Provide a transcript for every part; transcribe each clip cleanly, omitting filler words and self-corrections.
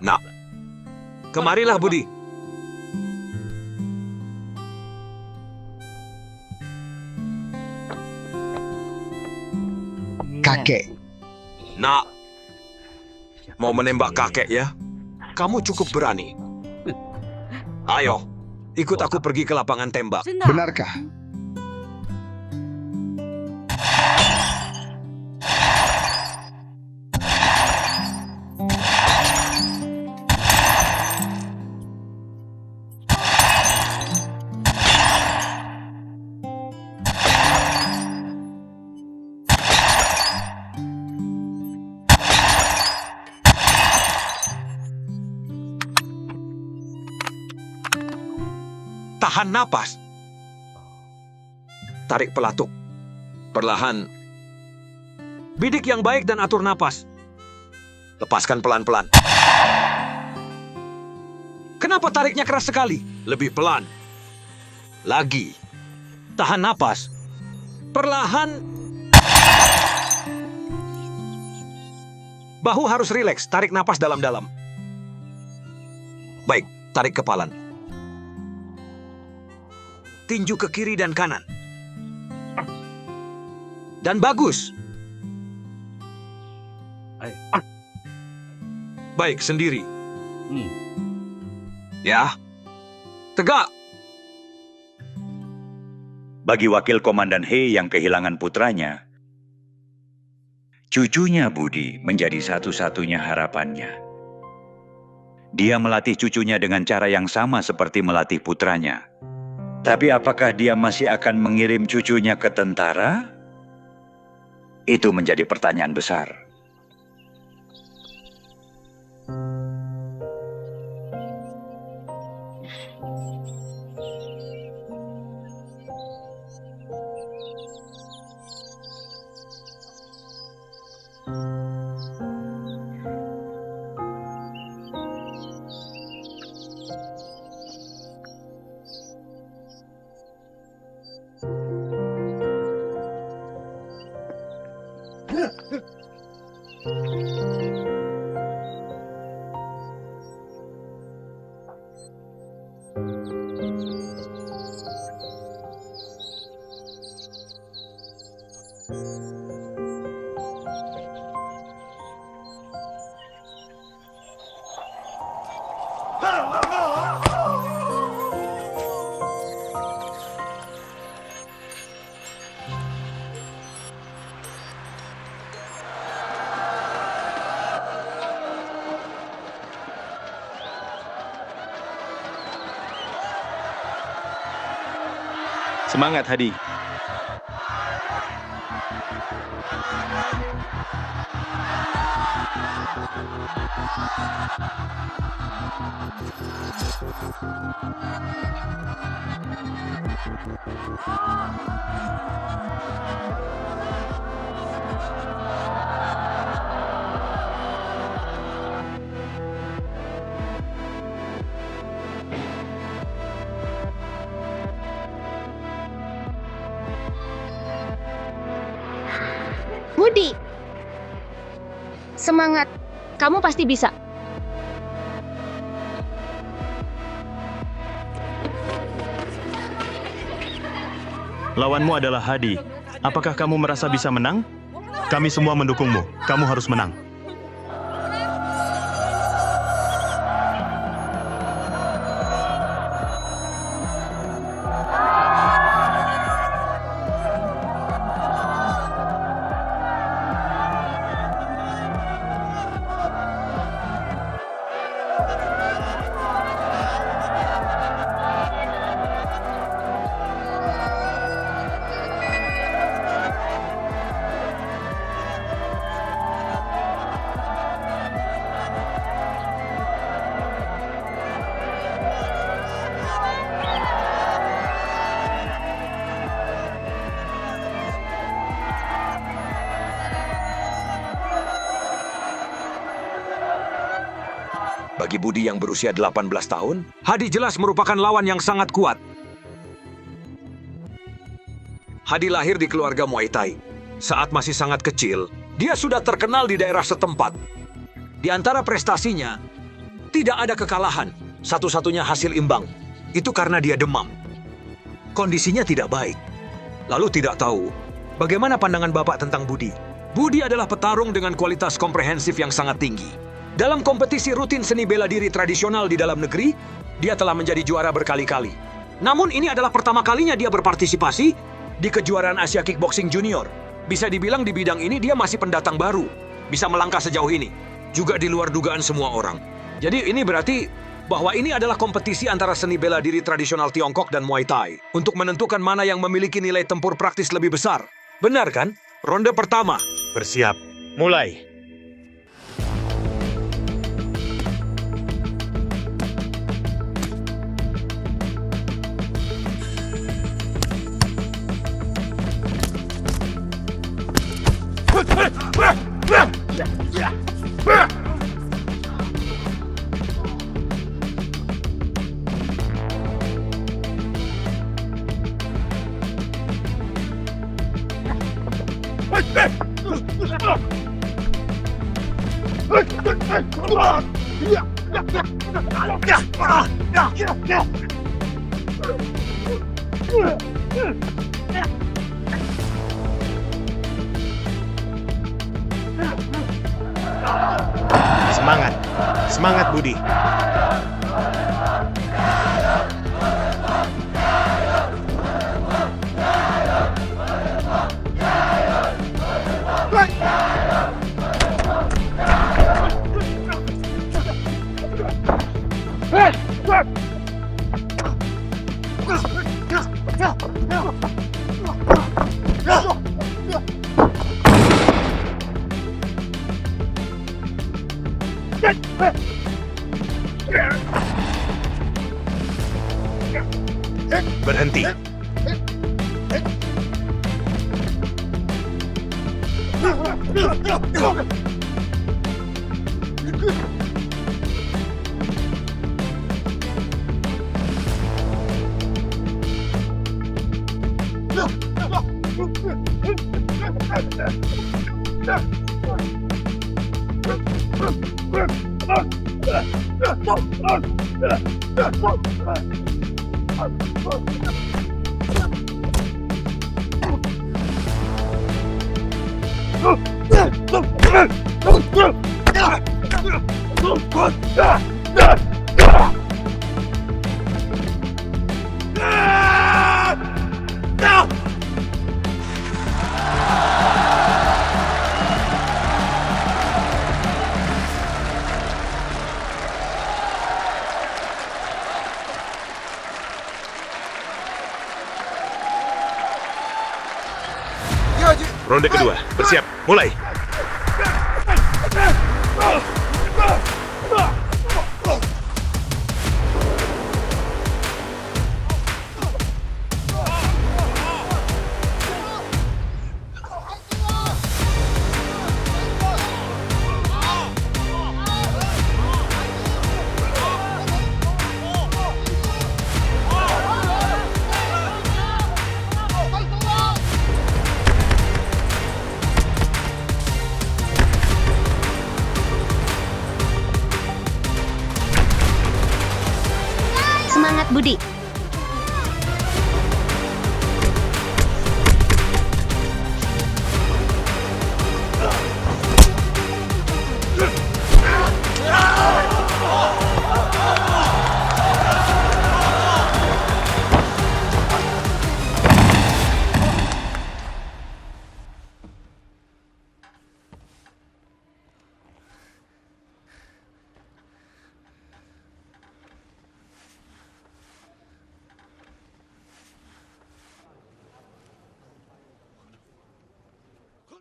Nak, kemarilah Budi. Kakek, Nak, mau menembak kakek ya? Kamu cukup berani. Ayo, ikut aku pergi ke lapangan tembak. benarkah? Tahan napas. Tarik pelatuk. Perlahan. Bidik yang baik dan atur napas. Lepaskan pelan-pelan. Kenapa tariknya keras sekali? Lebih pelan. Lagi. Tahan napas. Perlahan. Bahu harus rileks. Tarik napas dalam-dalam. Baik, tarik kepalan. Tinju ke kiri dan kanan. Dan bagus. Baik, sendiri. Ya. Tegak. Bagi wakil Komandan He yang kehilangan putranya, cucunya Budi menjadi satu-satunya harapannya. Dia melatih cucunya dengan cara yang sama seperti melatih putranya. Tapi apakah dia masih akan mengirim cucunya ke tentara? Itu menjadi pertanyaan besar. Semangat, Hadi. Budi, semangat. Kamu pasti bisa. Lawanmu adalah Hadi. Apakah kamu merasa bisa menang? Kami semua mendukungmu. Kamu harus menang. Bagi Budi yang berusia 18 tahun, Hadi jelas merupakan lawan yang sangat kuat. Hadi lahir di keluarga Muay Thai. Saat masih sangat kecil, dia sudah terkenal di daerah setempat. Di antara prestasinya, tidak ada kekalahan. Satu-satunya hasil imbang. Itu karena dia demam. Kondisinya tidak baik. Lalu tidak tahu, bagaimana pandangan Bapak tentang Budi? Budi adalah petarung dengan kualitas komprehensif yang sangat tinggi. Dalam kompetisi rutin seni bela diri tradisional di dalam negeri, dia telah menjadi juara berkali-kali. Namun ini adalah pertama kalinya dia berpartisipasi di kejuaraan Asia Kickboxing Junior. Bisa dibilang di bidang ini dia masih pendatang baru. Bisa melangkah sejauh ini. Juga di luar dugaan semua orang. Jadi ini berarti bahwa ini adalah kompetisi antara seni bela diri tradisional Tiongkok dan Muay Thai untuk menentukan mana yang memiliki nilai tempur praktis lebih besar. Benar kan? Ronde pertama. Bersiap. Mulai. Semangat. Semangat, Budi. Berhenti. Ronde kedua. Bersiap. Mulai. Semangat, Budi.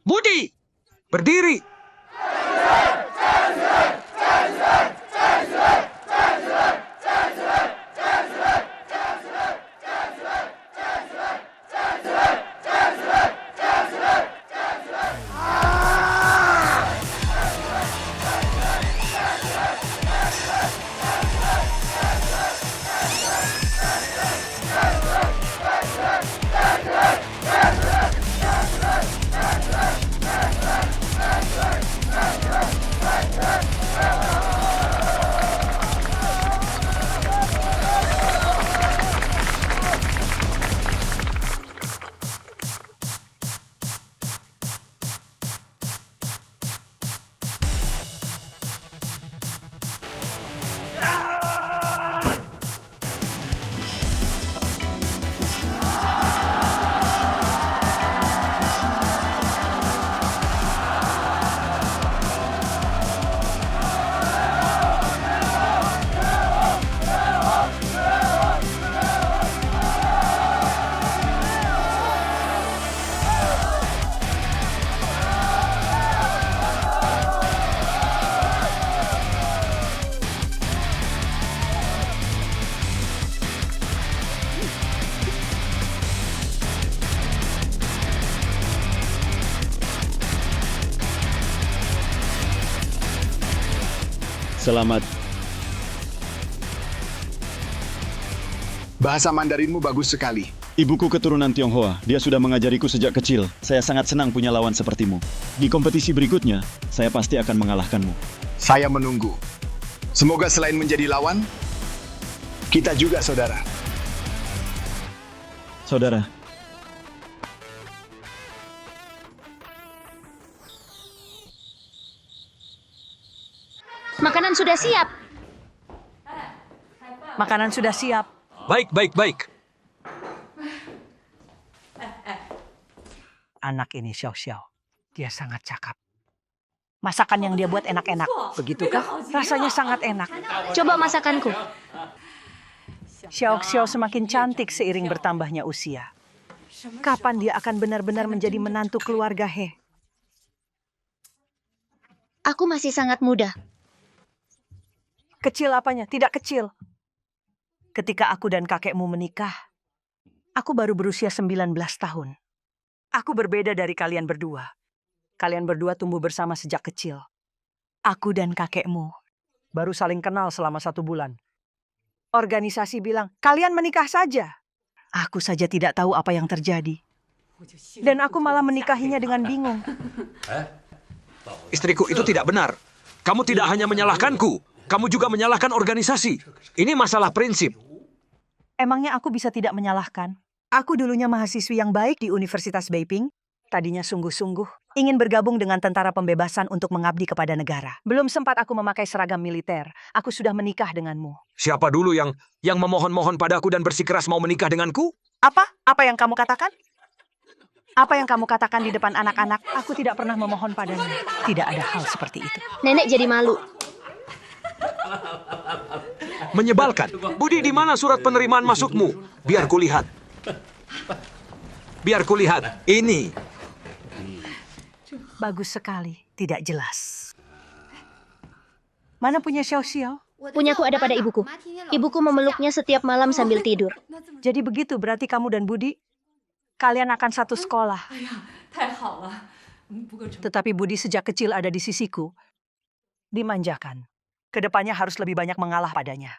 Budi! Berdiri! Selamat. Bahasa Mandarinmu bagus sekali. Ibuku keturunan Tionghoa. Dia sudah mengajariku sejak kecil. Saya sangat senang punya lawan sepertimu. Di kompetisi berikutnya, saya pasti akan mengalahkanmu. Saya menunggu. Semoga selain menjadi lawan, kita juga saudara. Saudara, Makanan sudah siap. Makanan sudah siap. Baik, baik, baik. Anak ini Xiao Xiao. Dia sangat cakap. Masakan yang dia buat enak-enak. Begitukah? Rasanya sangat enak. Coba masakanku. Xiao Xiao semakin cantik seiring bertambahnya usia. Kapan dia akan benar-benar menjadi menantu keluarga He? Aku masih sangat muda. Kecil apanya? Tidak kecil. Ketika aku dan kakekmu menikah, aku baru berusia 19 tahun. Aku berbeda dari kalian berdua. Kalian berdua tumbuh bersama sejak kecil. Aku dan kakekmu baru saling kenal selama 1 bulan. Organisasi bilang, kalian menikah saja. Aku saja tidak tahu apa yang terjadi. Dan aku malah menikahinya dengan bingung. Istriku, itu tidak benar. Kamu tidak hanya menyalahkanku, kamu juga menyalahkan organisasi. Ini masalah prinsip. Emangnya aku bisa tidak menyalahkan? Aku dulunya mahasiswi yang baik di Universitas Beiping. Tadinya sungguh-sungguh ingin bergabung dengan tentara pembebasan untuk mengabdi kepada negara. Belum sempat aku memakai seragam militer, aku sudah menikah denganmu. Siapa dulu yang memohon-mohon padaku dan bersikeras mau menikah denganku? Apa? Apa yang kamu katakan? Apa yang kamu katakan di depan anak-anak? Aku tidak pernah memohon padanya. Tidak ada hal seperti itu. Nenek jadi malu. Menyebalkan. Budi, di mana surat penerimaan masukmu? Biar kulihat. Biar kulihat. Ini. Bagus sekali, tidak jelas. Mana punya Xiao Xiao? Punyaku ada pada ibuku. Ibuku memeluknya setiap malam sambil tidur. Jadi begitu, berarti kamu dan Budi, kalian akan satu sekolah. Tetapi Budi sejak kecil ada di sisiku. Dimanjakan. Kedepannya harus lebih banyak mengalah padanya.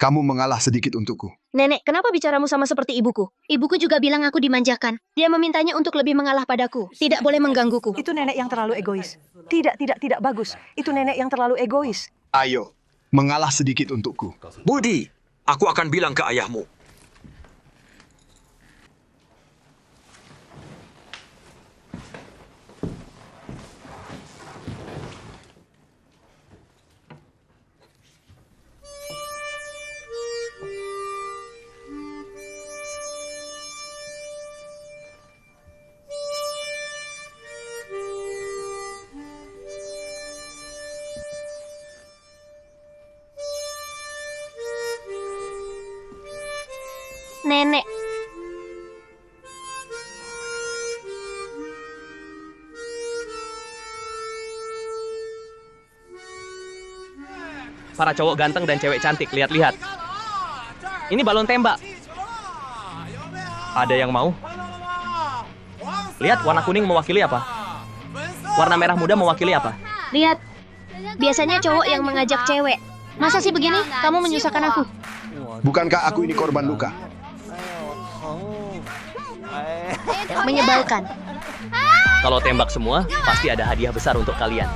Kamu mengalah sedikit untukku. Nenek, kenapa bicaramu sama seperti ibuku? Ibuku juga bilang aku dimanjakan. Dia memintanya untuk lebih mengalah padaku. Tidak boleh menggangguku. Itu nenek yang terlalu egois. Tidak bagus. Itu nenek yang terlalu egois. Ayo, mengalah sedikit untukku. Budi, aku akan bilang ke ayahmu. Nenek. Para cowok ganteng dan cewek cantik, lihat-lihat. Ini balon tembak. Ada yang mau? Lihat, warna kuning mewakili apa? Warna merah muda mewakili apa? Lihat. Biasanya cowok yang mengajak cewek. Masa sih begini? Kamu menyusahkan aku. Bukankah aku ini korban luka? Menyebalkan. Kalau tembak semua, pasti ada hadiah besar untuk kalian.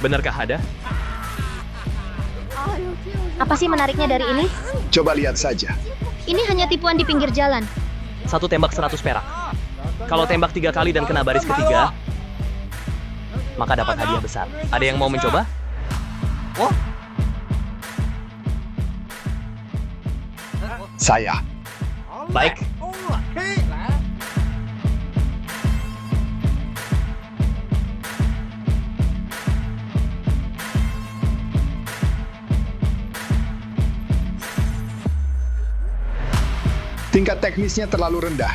Benarkah ada? Apa sih menariknya dari ini? Coba lihat saja. Ini hanya tipuan di pinggir jalan. 1 tembak 100 perak. Kalau tembak 3 kali dan kena baris ketiga, maka dapat hadiah besar. Ada yang mau mencoba? Oh, Saya. baik. Tingkat teknisnya terlalu rendah.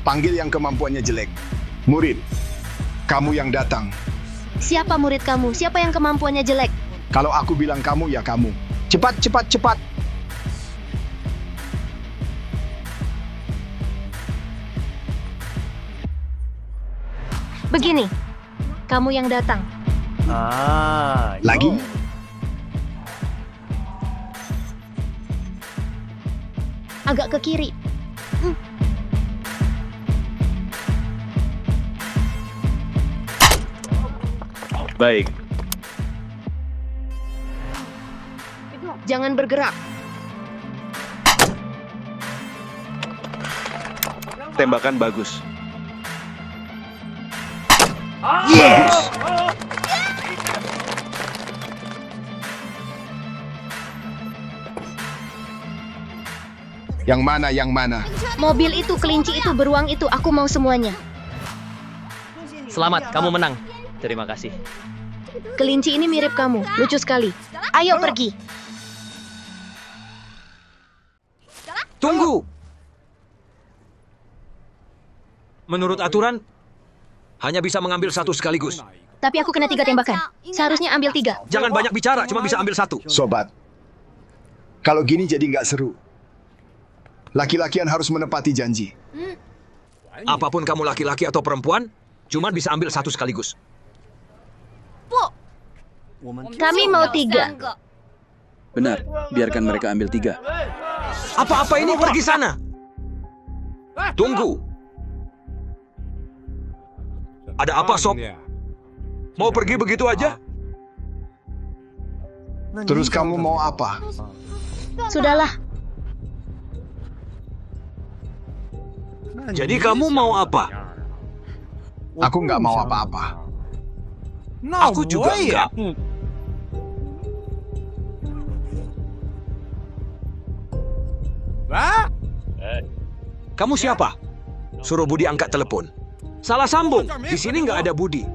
Panggil yang kemampuannya jelek. Murid, kamu yang datang. Siapa murid kamu? Siapa yang kemampuannya jelek? Kalau aku bilang kamu, ya kamu. Cepat, cepat, cepat. Begini. Kamu yang datang. Lagi? Agak ke kiri. Baik, Jangan bergerak. tembakan bagus. Yang mana, yang mana? Mobil itu, kelinci itu, beruang itu, aku mau semuanya. Selamat, kamu menang. Terima kasih. Kelinci ini mirip kamu, lucu sekali. Ayo pergi. Tunggu! Menurut aturan, hanya bisa mengambil satu sekaligus. Tapi aku kena 3 tembakan. Seharusnya ambil 3. Jangan banyak bicara, cuma bisa ambil satu. Sobat, kalau gini jadi nggak seru. Laki-lakian harus menepati janji. Apapun kamu laki-laki atau perempuan, cuma bisa ambil satu sekaligus. Kami mau 3. Benar, biarkan mereka ambil 3. Apa-apa ini pergi sana. Tunggu. Ada apa, Sob? Mau pergi begitu aja? Terus kamu mau apa? Sudahlah, Jadi kamu mau apa? Aku nggak mau apa-apa. Aku juga enggak. Kamu siapa? Suruh Budi angkat telepon. Salah sambung. Di sini nggak ada Budi.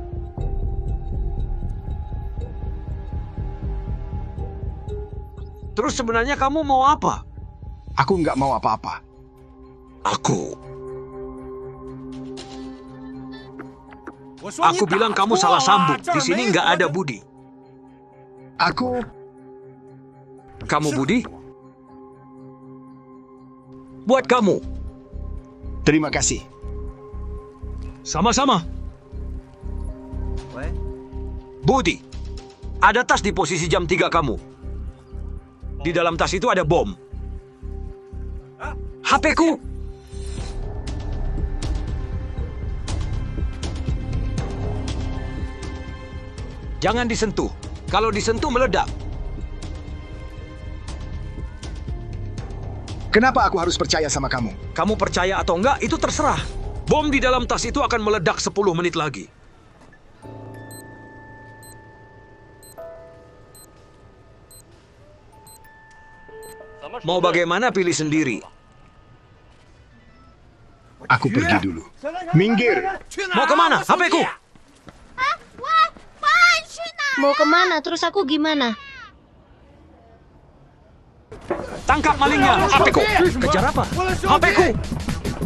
Terus sebenarnya kamu mau apa? Aku nggak mau apa-apa. Aku bilang kamu salah sambung. Di sini nggak ada Budi. Kamu Budi? Buat kamu. Terima kasih. Sama-sama. Budi, ada tas di posisi jam 3 kamu. Di dalam tas itu ada bom. HP-ku. Jangan disentuh. Kalau disentuh meledak. Kenapa aku harus percaya sama kamu? Kamu percaya atau enggak, itu terserah. Bom di dalam tas itu akan meledak 10 menit lagi. Mau bagaimana pilih sendiri. Aku pergi dulu. Minggir! Mau kemana? HP-ku. mau kemana? Terus aku gimana? Tangkap malingnya. HP-ku. Kejar apa? HP-ku.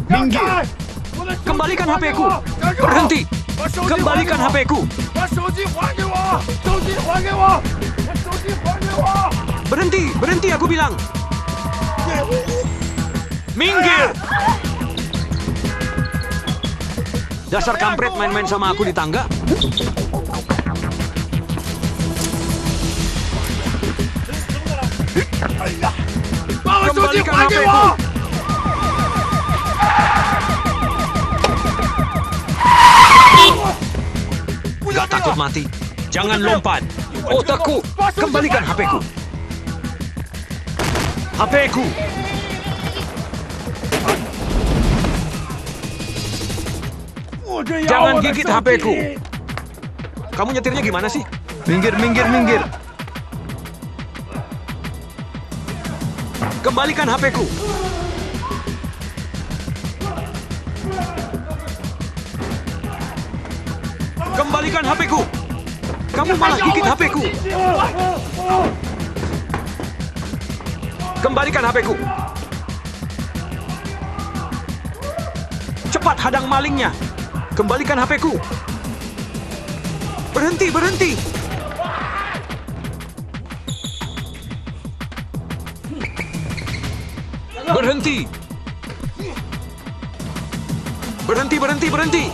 Minggir! Kembalikan HP-ku. Berhenti. Kembalikan HP-ku. Berhenti, berhenti aku bilang. Minggir. Dasar kampret main-main sama aku di tangga. Kembalikan HP-ku. Gak takut mati. Jangan lompat. Otakku, kembalikan HP-ku. HP-ku. Jangan gigit HP-ku. Kamu nyetirnya gimana sih? Minggir, minggir, minggir. Kembalikan HP-ku. Kembalikan HP-ku. Kamu malah gigit HP-ku. Kembalikan HP-ku. Cepat hadang malingnya. Kembalikan HP-ku. Berhenti, berhenti. Berhenti. Berhenti, berhenti, berhenti.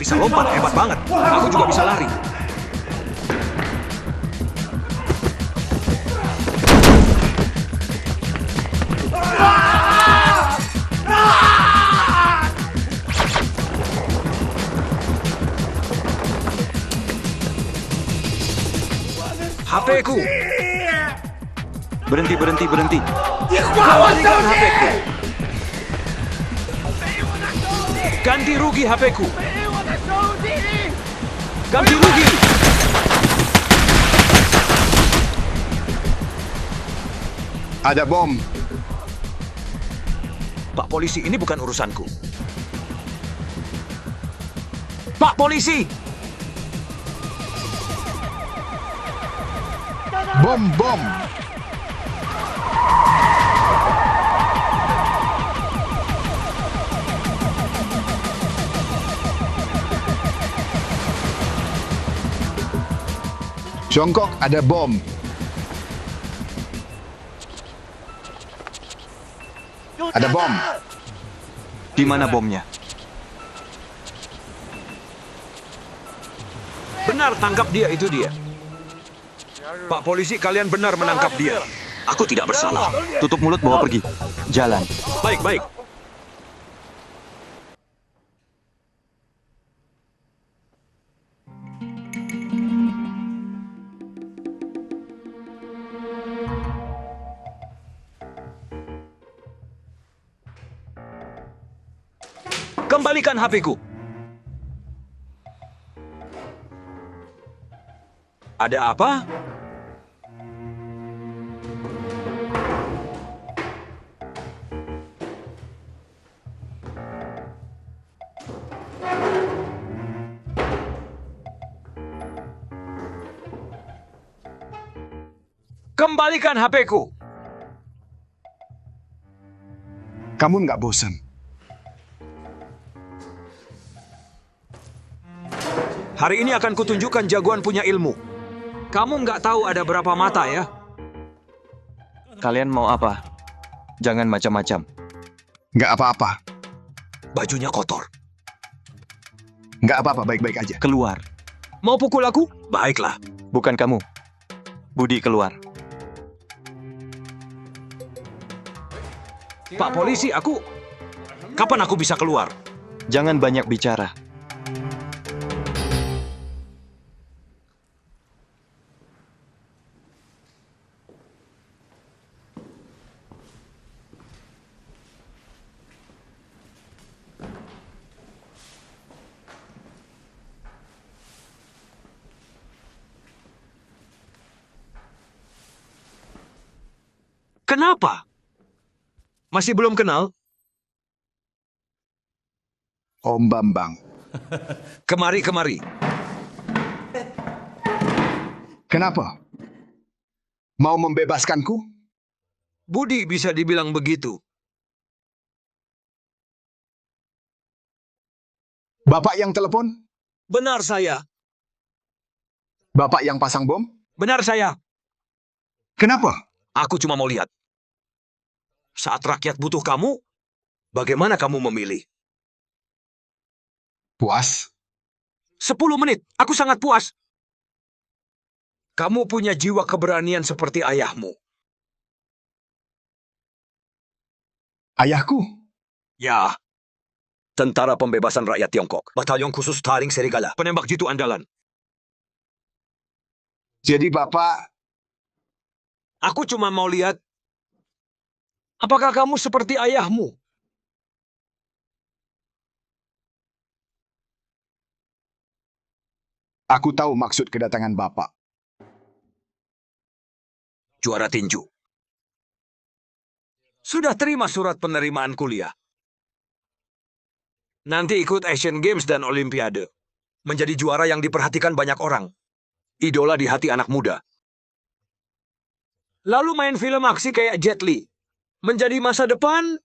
bisa lompat, hebat banget. Aku juga bisa lari. HP-ku. Berhenti, berhenti, berhenti. Kembalikan HP-ku. Ganti rugi HP-ku. Ganti rugi. Ada bom. Pak polisi, ini bukan urusanku. Pak polisi! Bom, bom. Tiongkok ada bom. Ada bom. Di mana bomnya? Benar, tangkap dia, itu dia. Pak polisi, kalian benar menangkap dia. Aku tidak bersalah. Tutup mulut, bawa pergi. Jalan. Baik, baik. Kembalikan HP-ku. Ada apa? Kembalikan HP-ku. Kamu nggak bosan? Hari ini akan kutunjukkan jagoan punya ilmu. Kamu nggak tahu ada berapa mata ya? Kalian mau apa? Jangan macam-macam. Nggak apa-apa. Bajunya kotor. Nggak apa-apa, baik-baik aja. Keluar. Mau pukul aku? Baiklah. Bukan kamu. Budi, keluar. Pak polisi, kapan aku bisa keluar? Jangan banyak bicara. Kenapa? Masih belum kenal? Om Bambang. Kemari, kemari. Kenapa? Mau membebaskanku? Budi bisa dibilang begitu. Bapak yang telepon? Benar saya. Bapak yang pasang bom? Benar saya. Kenapa? Aku cuma mau lihat. Saat rakyat butuh kamu, bagaimana kamu memilih? Puas? 10 menit, aku sangat puas. Kamu punya jiwa keberanian seperti ayahmu. Ayahku? Ya, Tentara Pembebasan Rakyat Tiongkok, Batalion Khusus Taring Serigala, penembak jitu andalan. Jadi Bapak... Aku cuma mau lihat, apakah kamu seperti ayahmu? Aku tahu maksud kedatangan Bapak. Juara tinju. Sudah terima surat penerimaan kuliah. Nanti ikut Asian Games dan Olimpiade. Menjadi juara yang diperhatikan banyak orang. Idola di hati anak muda. Lalu main film aksi kayak Jet Li. Menjadi masa depan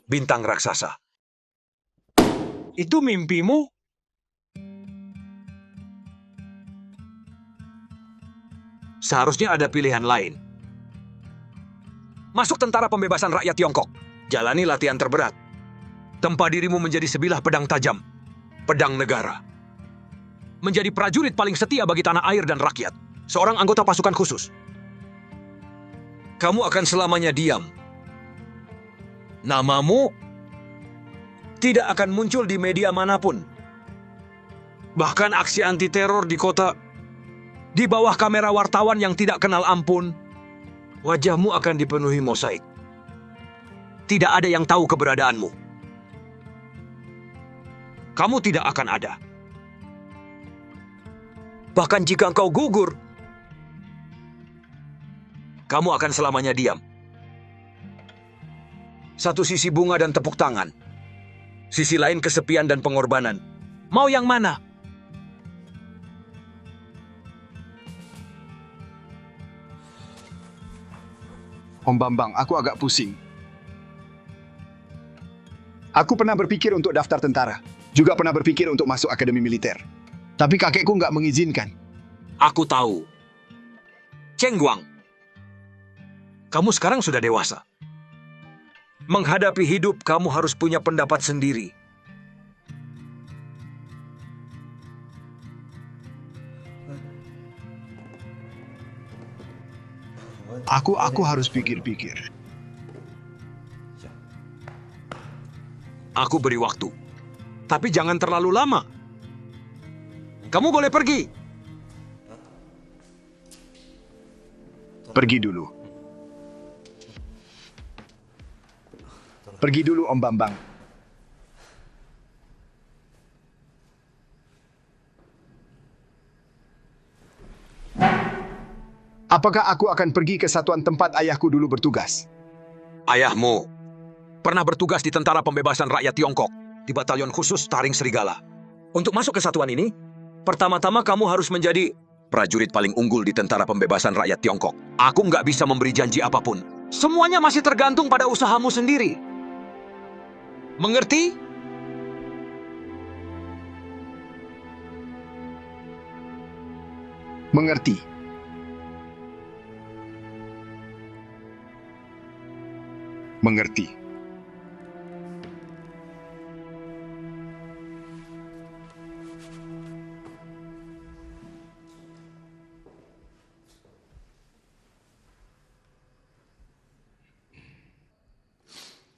bintang raksasa. Itu mimpimu? Seharusnya ada pilihan lain. Masuk Tentara Pembebasan Rakyat Tiongkok. Jalani latihan terberat. Tempa dirimu menjadi sebilah pedang tajam. pedang negara. Menjadi prajurit paling setia bagi tanah air dan rakyat. Seorang anggota pasukan khusus. Kamu akan selamanya diam. Namamu tidak akan muncul di media manapun. Bahkan aksi anti-teror di kota, di bawah kamera wartawan yang tidak kenal ampun, wajahmu akan dipenuhi mosaik. Tidak ada yang tahu keberadaanmu. Kamu tidak akan ada. Bahkan jika engkau gugur, kamu akan selamanya diam. Satu sisi bunga dan tepuk tangan. Sisi lain kesepian dan pengorbanan. Mau yang mana? Om Bambang, aku agak pusing. Aku pernah berpikir untuk daftar tentara. Juga pernah berpikir untuk masuk akademi militer. Tapi kakekku nggak mengizinkan. Aku tahu. Cheng Guang, kamu sekarang sudah dewasa. Menghadapi hidup, kamu harus punya pendapat sendiri. Aku harus pikir-pikir. Aku beri waktu. Tapi jangan terlalu lama. Kamu boleh pergi. Pergi dulu. Pergi dulu, Om Bambang. Apakah aku akan pergi ke satuan tempat ayahku dulu bertugas? Ayahmu pernah bertugas di Tentara Pembebasan Rakyat Tiongkok, di Batalion Khusus Taring Serigala. Untuk masuk ke satuan ini, pertama-tama kamu harus menjadi prajurit paling unggul di Tentara Pembebasan Rakyat Tiongkok. Aku nggak bisa memberi janji apapun. Semuanya masih tergantung pada usahamu sendiri. Mengerti? Mengerti. Mengerti.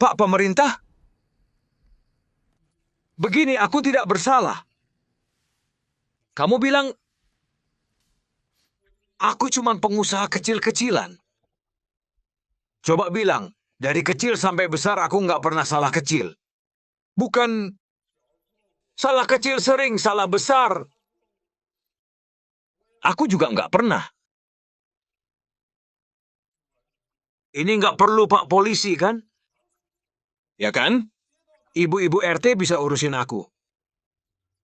Pak Pemerintah, begini, aku tidak bersalah. Kamu bilang, aku cuma pengusaha kecil-kecilan. Coba bilang, dari kecil sampai besar aku nggak pernah salah kecil. Bukan salah kecil sering, salah besar. Aku juga nggak pernah. Ini nggak perlu Pak Polisi, kan? Ya kan? Ibu-ibu RT bisa urusin aku.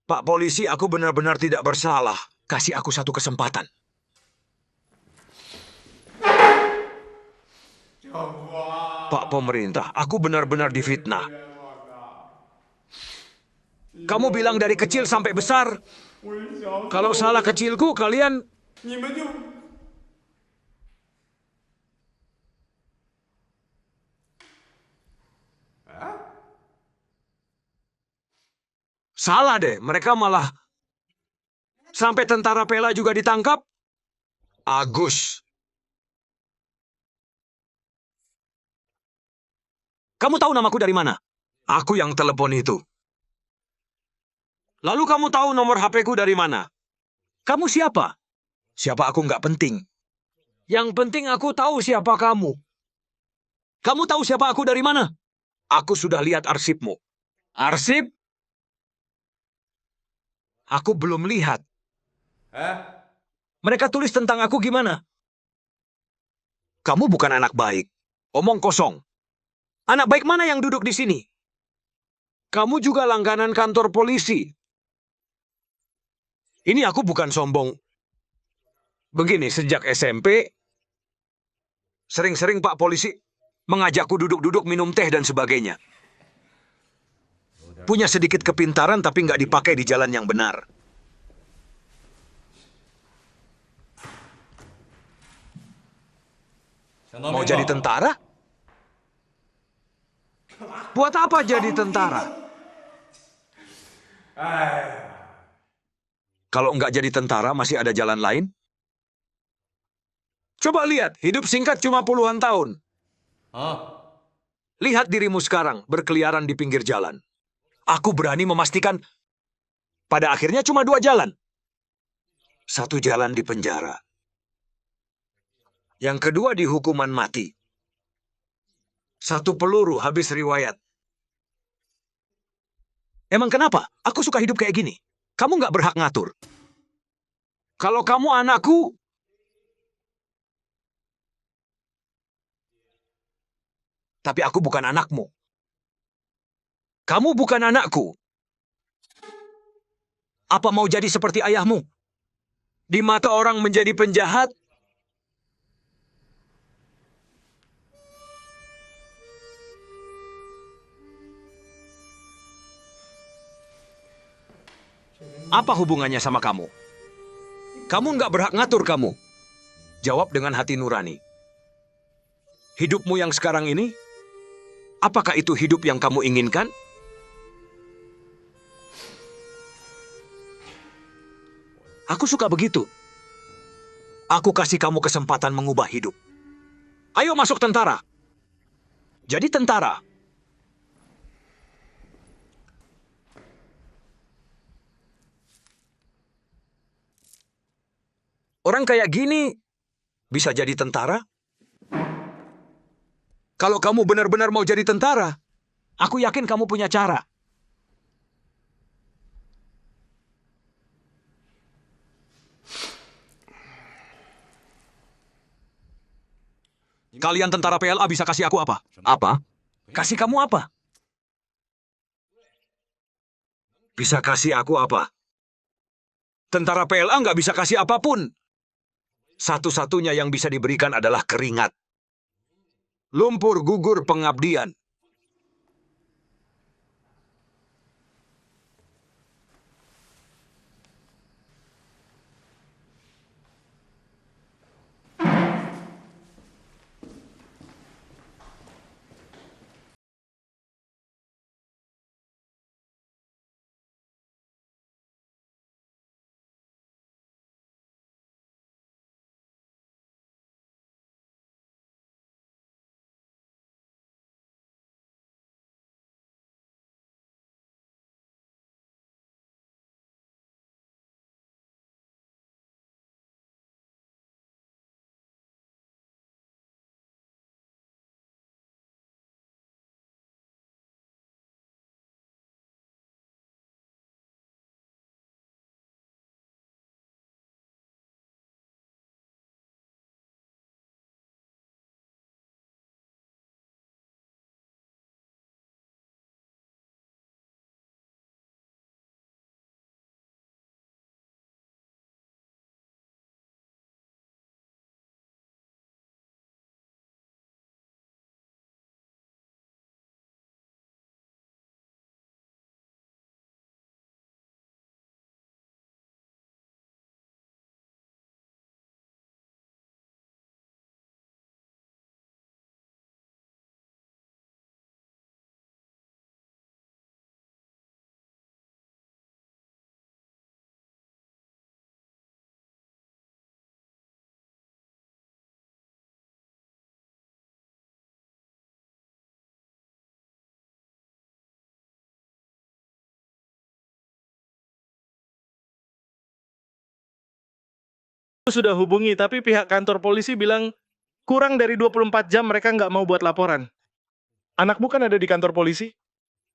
Pak Polisi, aku benar-benar tidak bersalah. Kasih aku satu kesempatan. Pak Pemerintah, aku benar-benar difitnah. Kamu bilang dari kecil sampai besar. Kalau salah kecilku, kalian... Salah deh, mereka malah sampai tentara Pela juga ditangkap. Agus. Kamu tahu namaku dari mana? Aku yang telepon itu. Lalu kamu tahu nomor HP-ku dari mana? Kamu siapa? Siapa aku nggak penting. Yang penting aku tahu siapa kamu. Kamu tahu siapa aku dari mana? Aku sudah lihat arsipmu. Arsip? Aku belum lihat. Mereka tulis tentang aku gimana? Kamu bukan anak baik. Omong kosong. Anak baik mana yang duduk di sini? Kamu juga langganan kantor polisi. Ini aku bukan sombong. Begini, sejak SMP, sering-sering Pak Polisi mengajakku duduk-duduk minum teh dan sebagainya. Punya sedikit kepintaran tapi nggak dipakai di jalan yang benar. Mau jadi tentara? Buat apa jadi tentara? Kalau nggak jadi tentara, masih ada jalan lain? Coba lihat, hidup singkat cuma puluhan tahun. Lihat dirimu sekarang, berkeliaran di pinggir jalan. Aku berani memastikan, pada akhirnya cuma 2 jalan. 1 jalan di penjara. Yang kedua di hukuman mati. 1 peluru habis riwayat. Emang kenapa? Aku suka hidup kayak gini. Kamu nggak berhak ngatur. Kalau kamu anakku, tapi aku bukan anakmu. Kamu bukan anakku. Apa mau jadi seperti ayahmu? Di mata orang menjadi penjahat? Apa hubungannya sama kamu? Kamu nggak berhak ngatur kamu. Jawab dengan hati nurani. Hidupmu yang sekarang ini, apakah itu hidup yang kamu inginkan? Aku suka begitu. Aku kasih kamu kesempatan mengubah hidup. Ayo masuk tentara. Jadi tentara. Orang kayak gini bisa jadi tentara? Kalau kamu benar-benar mau jadi tentara, aku yakin kamu punya cara. Kalian tentara PLA bisa kasih aku apa? Apa? Kasih kamu apa? Bisa kasih aku apa? Tentara PLA nggak bisa kasih apapun. Satu-satunya yang bisa diberikan adalah keringat. Lumpur gugur pengabdian. Sudah hubungi, tapi pihak kantor polisi bilang kurang dari 24 jam mereka nggak mau buat laporan. Anakmu kan ada di kantor polisi.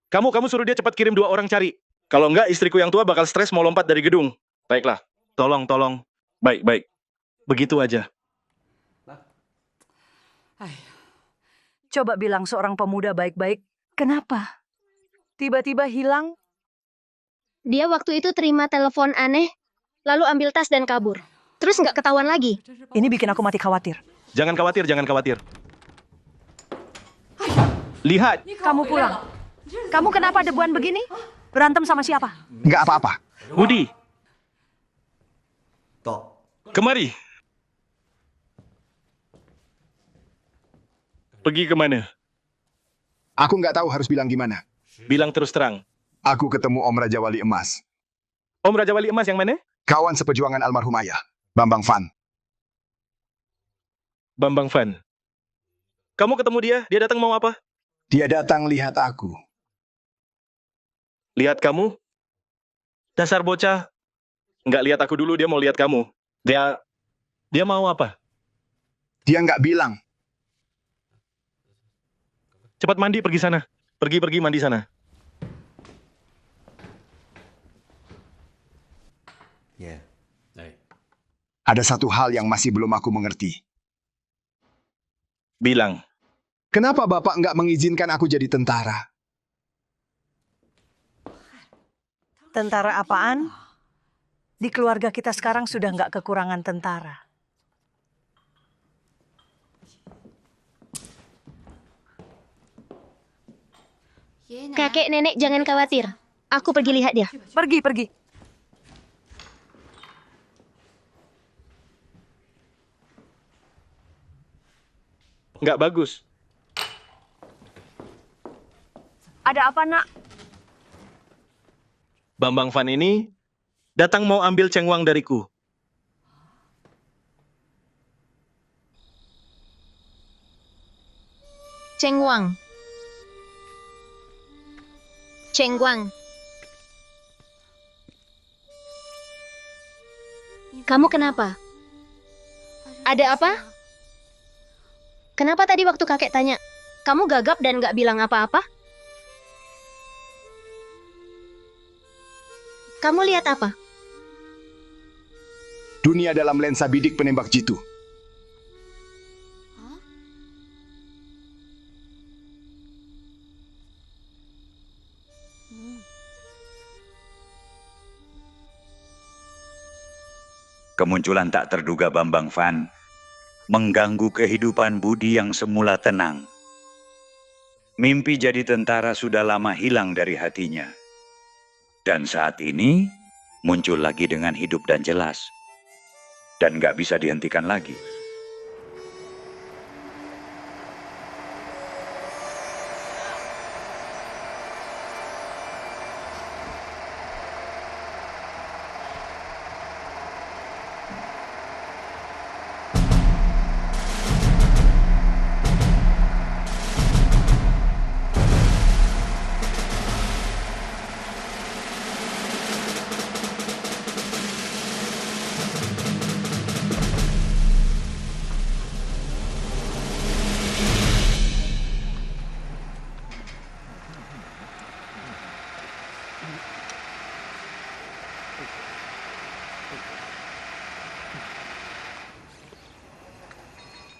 Kamu suruh dia cepat kirim 2 orang cari. Kalau nggak, istriku yang tua bakal stres mau lompat dari gedung. Baiklah, tolong. Baik. Begitu aja. Coba bilang seorang pemuda baik-baik, kenapa? Tiba-tiba hilang? Dia waktu itu terima telepon aneh, lalu ambil tas dan kabur. Terus nggak ketahuan lagi. Ini bikin aku mati khawatir. Jangan khawatir. Lihat, Kamu pulang. Kamu kenapa debuan begini? Berantem sama siapa? Nggak apa-apa. Budi. Kemari. Pergi kemana? Aku nggak tahu harus bilang gimana. Bilang terus terang. Aku ketemu Om Raja Wali Emas, Om Raja Wali Emas yang mana? kawan seperjuangan almarhum ayah, Bambang Fan. Bambang Fan. Kamu ketemu dia, dia datang mau apa? Dia datang lihat aku. Lihat kamu? Dasar bocah. Nggak lihat aku dulu, dia mau lihat kamu. Dia mau apa? Dia nggak bilang. Cepat mandi, pergi sana. Pergi mandi sana. Ada satu hal yang masih belum aku mengerti. Bilang. Kenapa Bapak nggak mengizinkan aku jadi tentara? Tentara apaan? Di keluarga kita sekarang sudah nggak kekurangan tentara. Kakek, nenek, jangan khawatir. Aku pergi lihat dia. Pergi. Nggak bagus. Ada apa, Nak? Bambang Fan ini datang mau ambil cengwang dariku. Cengwang. Kamu kenapa? Ada apa? Kenapa tadi waktu kakek tanya, kamu gagap dan gak bilang apa-apa? Kamu lihat apa? Dunia dalam lensa bidik penembak jitu. Kemunculan tak terduga Bambang Fan mengganggu kehidupan Budi yang semula tenang. Mimpi jadi tentara sudah lama hilang dari hatinya. Dan saat ini muncul lagi dengan hidup dan jelas. Dan gak bisa dihentikan lagi.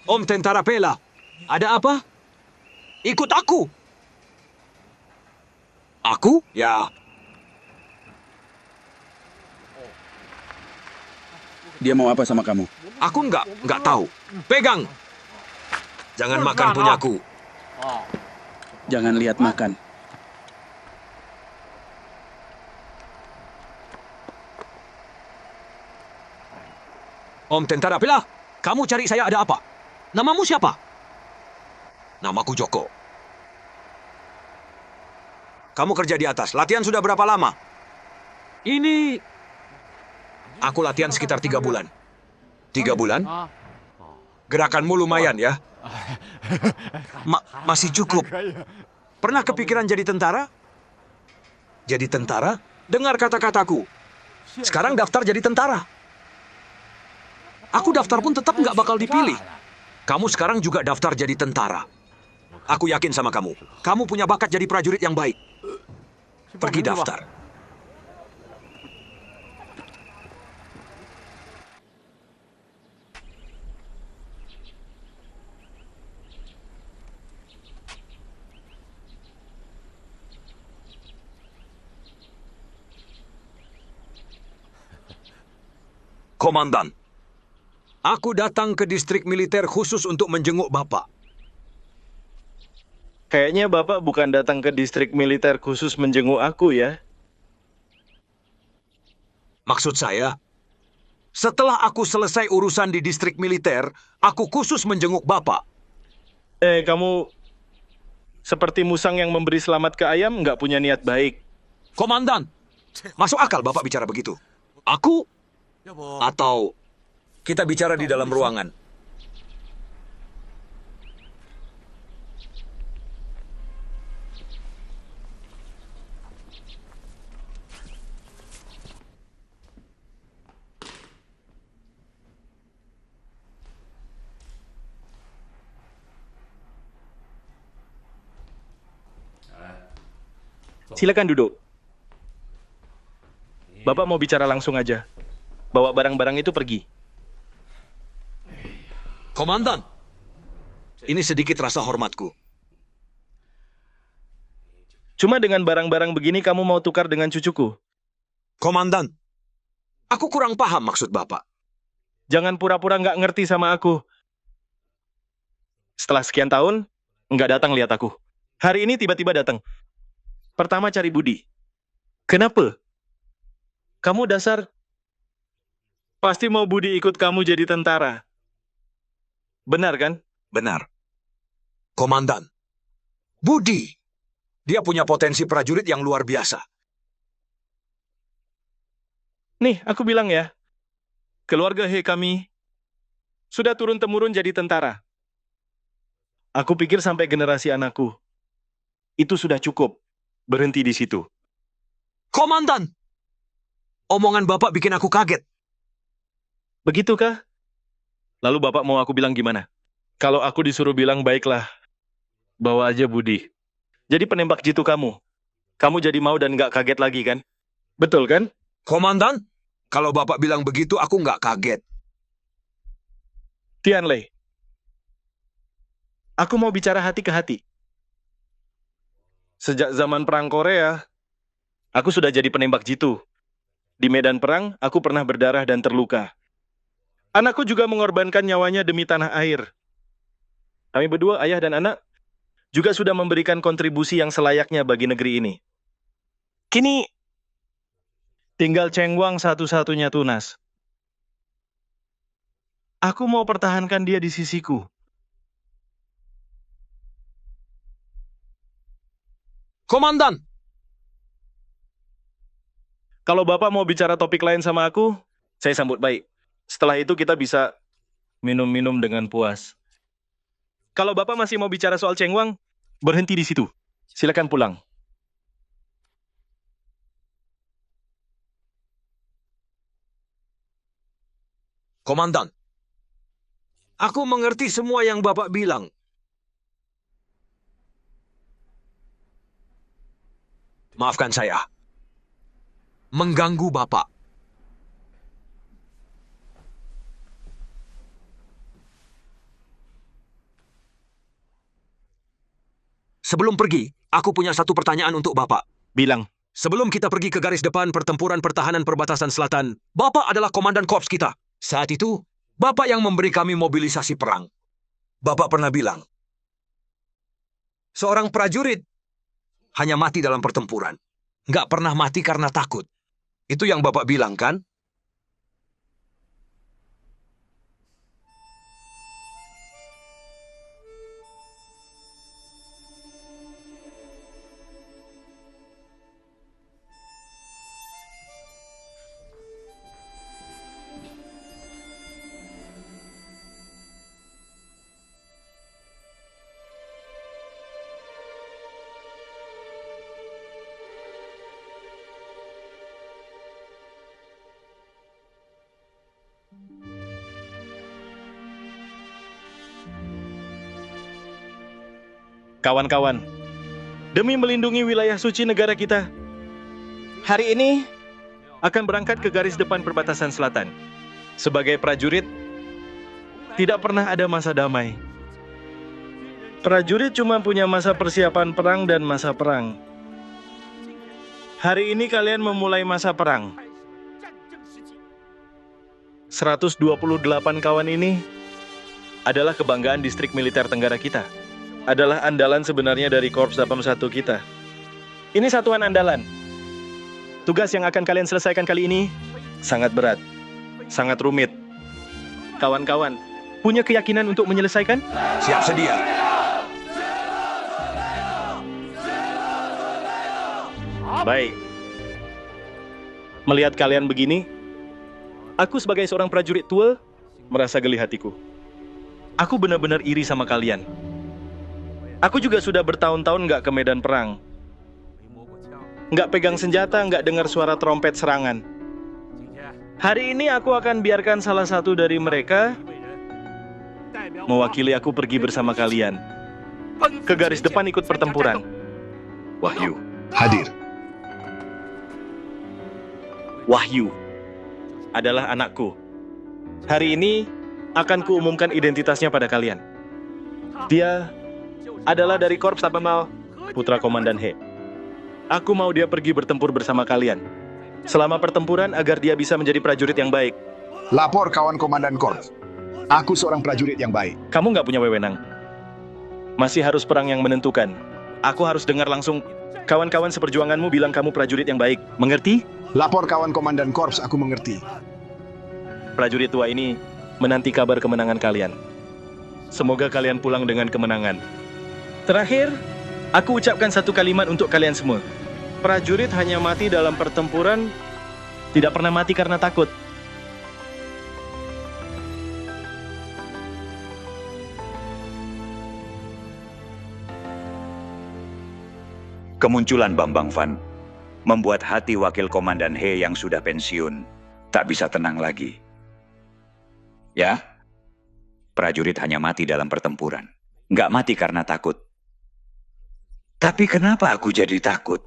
Om Tentara Pela, ada apa? Ikut aku. Aku? Ya. Dia mau apa sama kamu? Aku nggak tahu. Pegang. Jangan makan punyaku. Jangan lihat makan. Om Tentara Pela, kamu cari saya ada apa? Namamu siapa? Namaku Joko. Kamu kerja di atas. Latihan sudah berapa lama? Ini... Aku latihan sekitar 3 bulan. 3 bulan? Gerakanmu lumayan ya? Masih cukup. Pernah kepikiran jadi tentara? Jadi tentara? Dengar kata-kataku. Sekarang daftar jadi tentara. Aku daftar pun tetap nggak bakal dipilih. Kamu sekarang juga daftar jadi tentara. Aku yakin sama kamu. Kamu punya bakat jadi prajurit yang baik. Pergi daftar. Komandan, aku datang ke distrik militer khusus untuk menjenguk Bapak. Kayaknya Bapak bukan datang ke distrik militer khusus menjenguk aku ya. Maksud saya, setelah aku selesai urusan di distrik militer, aku khusus menjenguk Bapak. Kamu seperti musang yang memberi selamat ke ayam, nggak punya niat baik. Komandan, masuk akal Bapak bicara begitu. Aku? Atau kita bicara di dalam ruangan? Silakan duduk. Bapak mau bicara langsung aja. Bawa barang-barang itu pergi. Komandan, ini sedikit rasa hormatku. Cuma dengan barang-barang begini kamu mau tukar dengan cucuku? Komandan, aku kurang paham maksud Bapak. Jangan pura-pura nggak ngerti sama aku. Setelah sekian tahun, nggak datang lihat aku. Hari ini tiba-tiba datang. Pertama cari Budi. Kenapa? Kamu dasar pasti mau Budi ikut kamu jadi tentara. Benar kan? Benar. Komandan, Budi, dia punya potensi prajurit yang luar biasa. Nih, aku bilang ya, keluarga He kami sudah turun-temurun jadi tentara. Aku pikir sampai generasi anakku. Itu sudah cukup. Berhenti di situ. Komandan, omongan Bapak bikin aku kaget. Begitukah? Lalu Bapak mau aku bilang gimana? Kalau aku disuruh bilang baiklah, bawa aja Budi. Jadi penembak jitu kamu. Kamu jadi mau dan nggak kaget lagi kan? Betul kan? Komandan, kalau Bapak bilang begitu aku nggak kaget. Tianlei, aku mau bicara hati ke hati. Sejak zaman Perang Korea, aku sudah jadi penembak jitu. Di medan perang, aku pernah berdarah dan terluka. Anakku juga mengorbankan nyawanya demi tanah air. Kami berdua, ayah dan anak, juga sudah memberikan kontribusi yang selayaknya bagi negeri ini. Kini, tinggal Cheng Wang satu-satunya tunas. Aku mau pertahankan dia di sisiku. Komandan, Kalau Bapak mau bicara topik lain sama aku, saya sambut baik. Setelah itu kita bisa minum-minum dengan puas. Kalau Bapak masih mau bicara soal Cheng Wang, berhenti di situ. Silakan pulang. Komandan, aku mengerti semua yang Bapak bilang. Maafkan saya. Mengganggu Bapak. Sebelum pergi, aku punya satu pertanyaan untuk Bapak. Bilang. Sebelum kita pergi ke garis depan pertempuran pertahanan perbatasan selatan, Bapak adalah komandan korps kita. Saat itu, Bapak yang memberi kami mobilisasi perang. Bapak pernah bilang, seorang prajurit hanya mati dalam pertempuran. Nggak pernah mati karena takut. Itu yang Bapak bilang, kan? Kawan-kawan, demi melindungi wilayah suci negara kita, hari ini akan berangkat ke garis depan perbatasan selatan. Sebagai prajurit, tidak pernah ada masa damai. Prajurit cuma punya masa persiapan perang dan masa perang. Hari ini kalian memulai masa perang. 128 kawan ini adalah kebanggaan distrik militer Tenggara kita. Adalah andalan sebenarnya dari Korps 81 kita. Ini satuan andalan. Tugas yang akan kalian selesaikan kali ini sangat berat, sangat rumit. Kawan-kawan, punya keyakinan untuk menyelesaikan? Siap sedia. Baik, Melihat kalian begini, aku sebagai seorang prajurit tua merasa geli hatiku. Aku benar-benar iri sama kalian. Aku juga sudah bertahun-tahun nggak ke medan perang. Nggak pegang senjata, nggak dengar suara trompet serangan. Hari ini aku akan biarkan salah satu dari mereka mewakili aku pergi bersama kalian ke garis depan ikut pertempuran. Wahyu, Hadir. Wahyu adalah anakku. Hari ini akan kuumumkan identitasnya pada kalian. Dia adalah dari Korps Tabamal, putra Komandan He. Aku mau dia pergi bertempur bersama kalian selama pertempuran agar dia bisa menjadi prajurit yang baik. Lapor kawan Komandan Korps. Aku seorang prajurit yang baik. Kamu nggak punya wewenang. Masih harus perang yang menentukan. Aku harus dengar langsung kawan-kawan seperjuanganmu bilang kamu prajurit yang baik. Mengerti? Lapor kawan Komandan Korps, aku mengerti. Prajurit tua ini menanti kabar kemenangan kalian. Semoga kalian pulang dengan kemenangan. Terakhir, aku ucapkan satu kalimat untuk kalian semua. Prajurit hanya mati dalam pertempuran, tidak pernah mati karena takut. kemunculan Bambang Van membuat hati Wakil Komandan He yang sudah pensiun tak bisa tenang lagi. Ya, prajurit hanya mati dalam pertempuran. Nggak mati karena takut. Tapi kenapa aku jadi takut?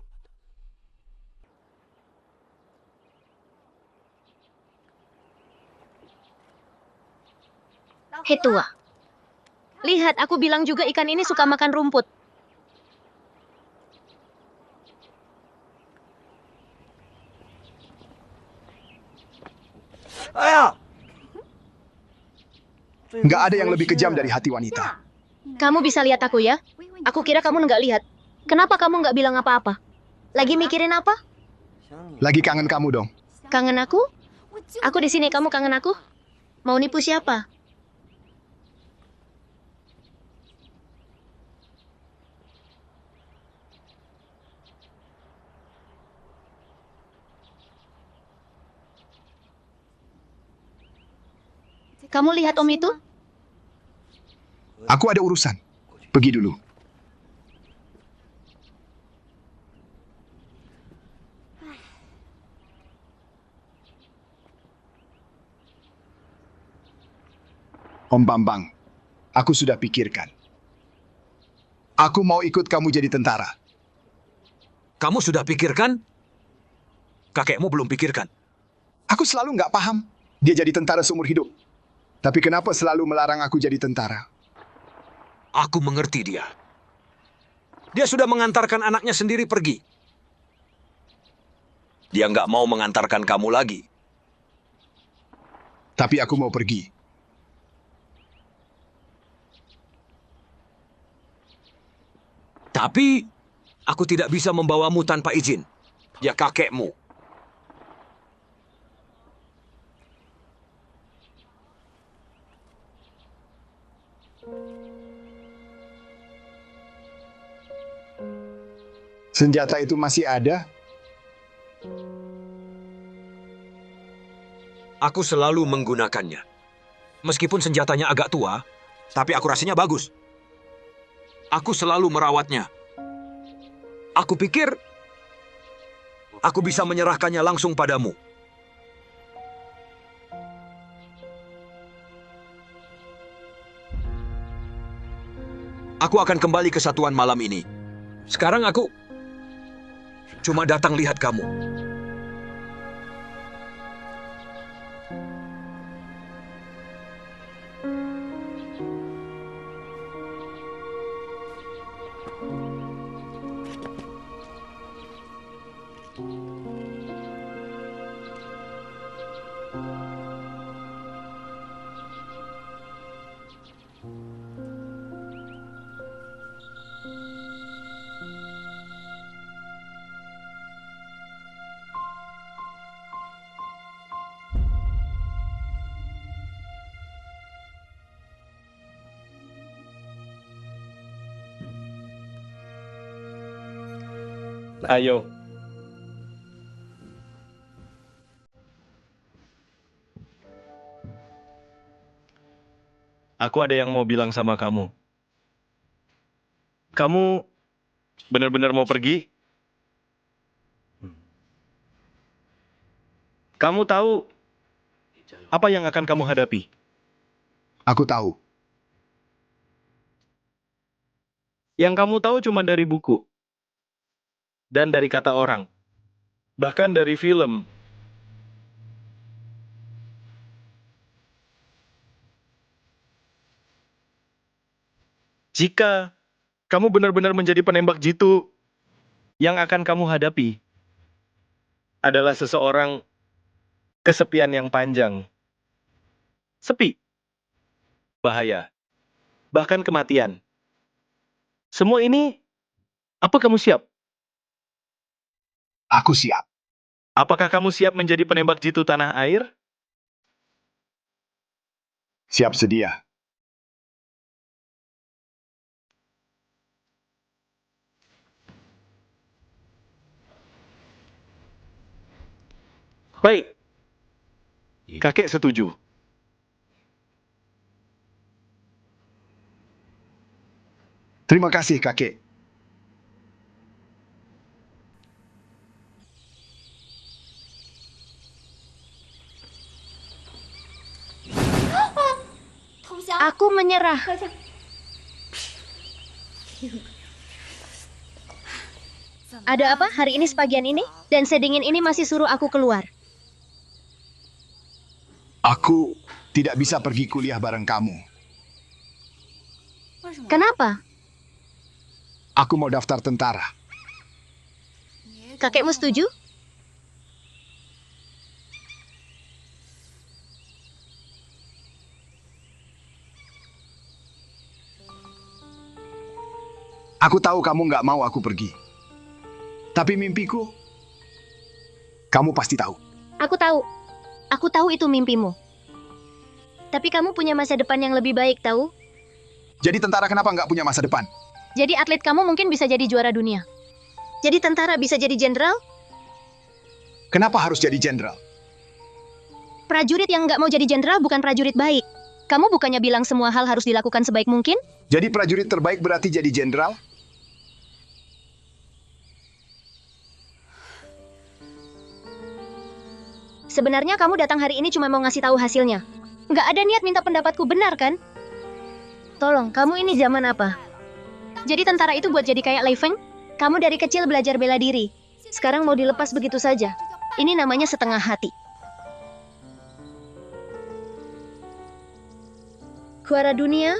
Hei tua, lihat aku bilang juga ikan ini suka makan rumput. Nggak ada yang lebih kejam dari hati wanita. Kamu bisa lihat aku ya? Aku kira kamu nggak lihat. Kenapa kamu nggak bilang apa-apa? Lagi mikirin apa? Lagi kangen kamu dong. Kangen aku? Aku di sini, kamu kangen aku? Mau nipu siapa? Kamu lihat om itu? Aku ada urusan. Pergi dulu. Om Bambang, aku sudah pikirkan. Aku mau ikut kamu jadi tentara. Kamu sudah pikirkan? Kakekmu belum pikirkan. Aku selalu nggak paham. Dia jadi tentara seumur hidup. Tapi kenapa selalu melarang aku jadi tentara? Aku mengerti dia. Dia sudah mengantarkan anaknya sendiri pergi. Dia nggak mau mengantarkan kamu lagi. Tapi aku mau pergi. Tapi, aku tidak bisa membawamu tanpa izin. Dia kakekmu. Senjata itu masih ada? Aku selalu menggunakannya. Meskipun senjatanya agak tua, tapi akurasinya bagus. Aku selalu merawatnya. Aku pikir aku bisa menyerahkannya langsung padamu. Aku akan kembali ke satuan malam ini. Sekarang aku cuma datang lihat kamu. Ayo. Aku ada yang mau bilang sama kamu. Kamu benar-benar mau pergi? Kamu tahu apa yang akan kamu hadapi? Aku tahu. Yang kamu tahu cuma dari buku. Dan dari kata orang. Bahkan dari film. Jika kamu benar-benar menjadi penembak jitu, yang akan kamu hadapi adalah seseorang kesepian yang panjang. Sepi. Bahaya. Bahkan kematian. Semua ini, apa kamu siap? Aku siap. Apakah kamu siap menjadi penembak jitu tanah air? Siap sedia. Baik. Kakek setuju. Terima kasih, kakek. Aku menyerah. Ada apa hari ini sepagian ini? Dan sedingin ini masih suruh aku keluar. Aku tidak bisa pergi kuliah bareng kamu. Kenapa? Aku mau daftar tentara. Kakekmu setuju? Aku tahu kamu nggak mau aku pergi. Tapi mimpiku, kamu pasti tahu. Aku tahu. Aku tahu itu mimpimu. Tapi kamu punya masa depan yang lebih baik, tahu? Jadi tentara kenapa nggak punya masa depan? Jadi atlet kamu mungkin bisa jadi juara dunia. Jadi tentara bisa jadi jenderal? Kenapa harus jadi jenderal? Prajurit yang nggak mau jadi jenderal bukan prajurit baik. Kamu bukannya bilang semua hal harus dilakukan sebaik mungkin? Jadi prajurit terbaik berarti jadi jenderal? Sebenarnya kamu datang hari ini cuma mau ngasih tahu hasilnya. Nggak ada niat minta pendapatku, benar kan? Tolong, kamu ini zaman apa? Jadi tentara itu buat jadi kayak Lei Feng? Kamu dari kecil belajar bela diri. Sekarang mau dilepas begitu saja. Ini namanya setengah hati. Juara dunia?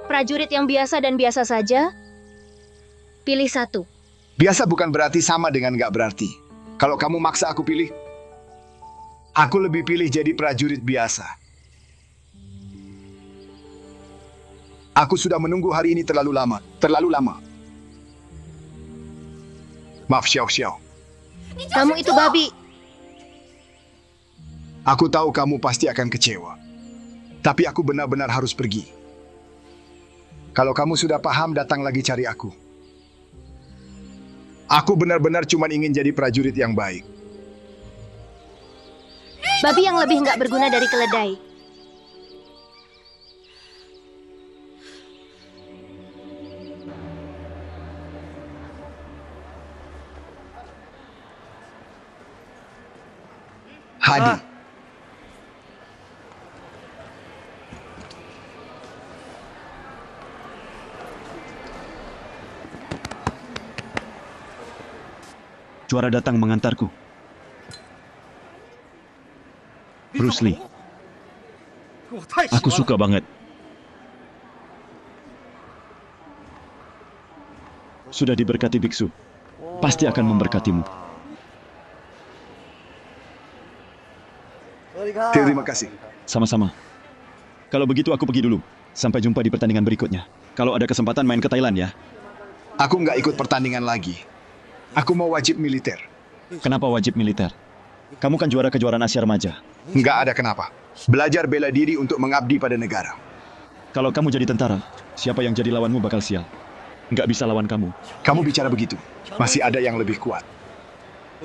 Prajurit yang biasa dan biasa saja? Pilih satu. Biasa bukan berarti sama dengan nggak berarti. Kalau kamu maksa aku pilih, aku lebih pilih jadi prajurit biasa. Aku sudah menunggu hari ini terlalu lama. Terlalu lama. Maaf, Xiao Xiao. Kamu itu babi. Aku tahu kamu pasti akan kecewa. Tapi aku benar-benar harus pergi. Kalau kamu sudah paham, datang lagi cari aku. Aku benar-benar cuma ingin jadi prajurit yang baik. Babi yang lebih nggak berguna dari keledai. Hadi. Juara datang mengantarku. Bruce Lee. Aku suka banget. Sudah diberkati biksu. Pasti akan memberkatimu. Terima kasih. Sama-sama. Kalau begitu aku pergi dulu. Sampai jumpa di pertandingan berikutnya. Kalau ada kesempatan main ke Thailand ya. Aku nggak ikut pertandingan lagi. Aku mau wajib militer. Kenapa wajib militer? Kamu kan juara kejuaraan Asia Remaja. Nggak ada kenapa. Belajar bela diri untuk mengabdi pada negara. Kalau kamu jadi tentara, siapa yang jadi lawanmu bakal sial. Nggak bisa lawan kamu. Kamu bicara begitu. Masih ada yang lebih kuat.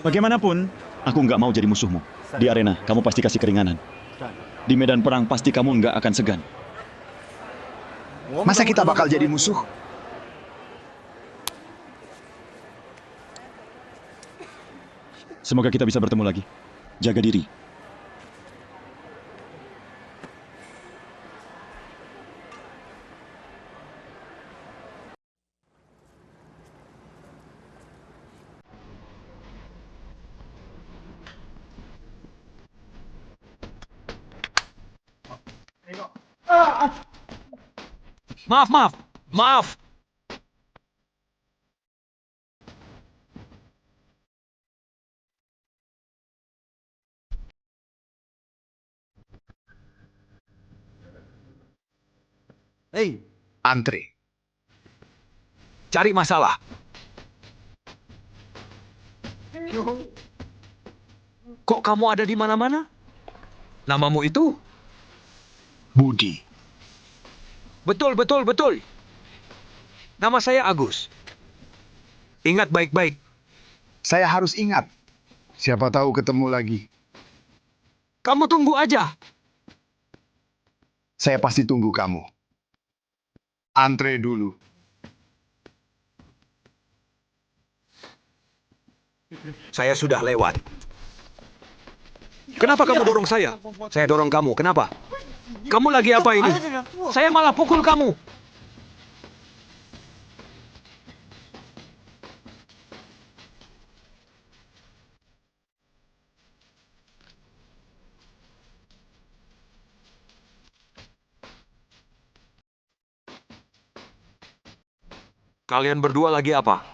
Bagaimanapun, aku nggak mau jadi musuhmu. Di arena, kamu pasti kasih keringanan. Di medan perang pasti kamu nggak akan segan. Masa kita bakal jadi musuh? Semoga kita bisa bertemu lagi. Jaga diri. Maaf, maaf, maaf. Antre. Cari masalah. Kok kamu ada di mana-mana? Namamu itu? Budi. Betul, betul, betul. Nama saya Agus. Ingat baik-baik. Saya harus ingat. Siapa tahu ketemu lagi. Kamu tunggu aja. Saya pasti tunggu kamu. Antre dulu. Saya sudah lewat. Kenapa kamu dorong saya? Saya dorong kamu, kenapa? Kamu lagi apa ini? Saya malah pukul kamu. Kalian berdua lagi apa?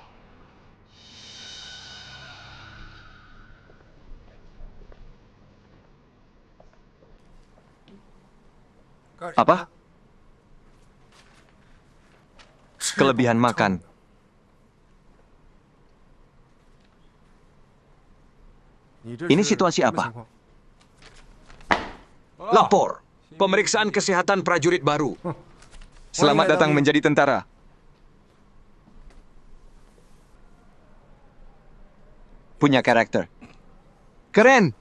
Apa? Kelebihan makan. Ini situasi apa? Lapor. Pemeriksaan kesehatan prajurit baru. Selamat datang menjadi tentara. Punya karakter. Keren.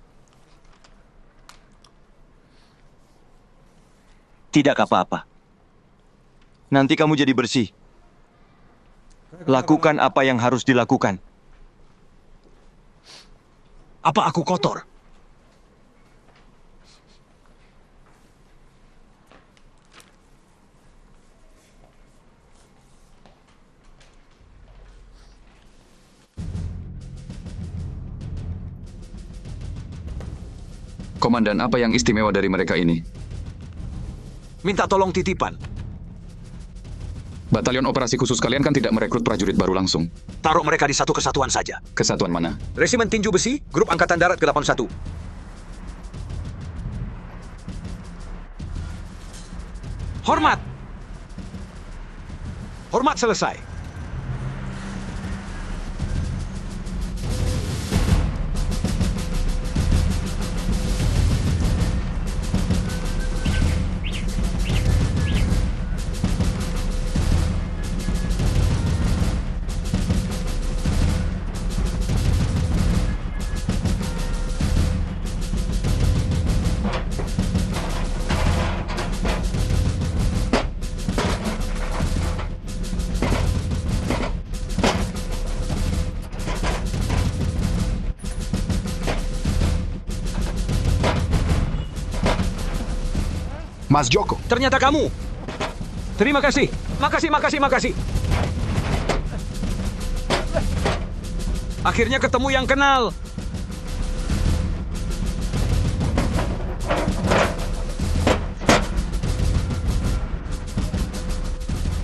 Tidak apa-apa. Nanti kamu jadi bersih. Lakukan apa yang harus dilakukan. Apa aku kotor? Komandan, apa yang istimewa dari mereka ini? Minta tolong titipan. Batalion operasi khusus kalian kan tidak merekrut prajurit baru langsung. Taruh mereka di satu kesatuan saja. Kesatuan mana? Resimen Tinju Besi, Grup Angkatan Darat ke-81. Hormat! Hormat selesai. Mas Joko. Ternyata kamu. Terima kasih. Makasih, makasih, makasih. Akhirnya ketemu yang kenal.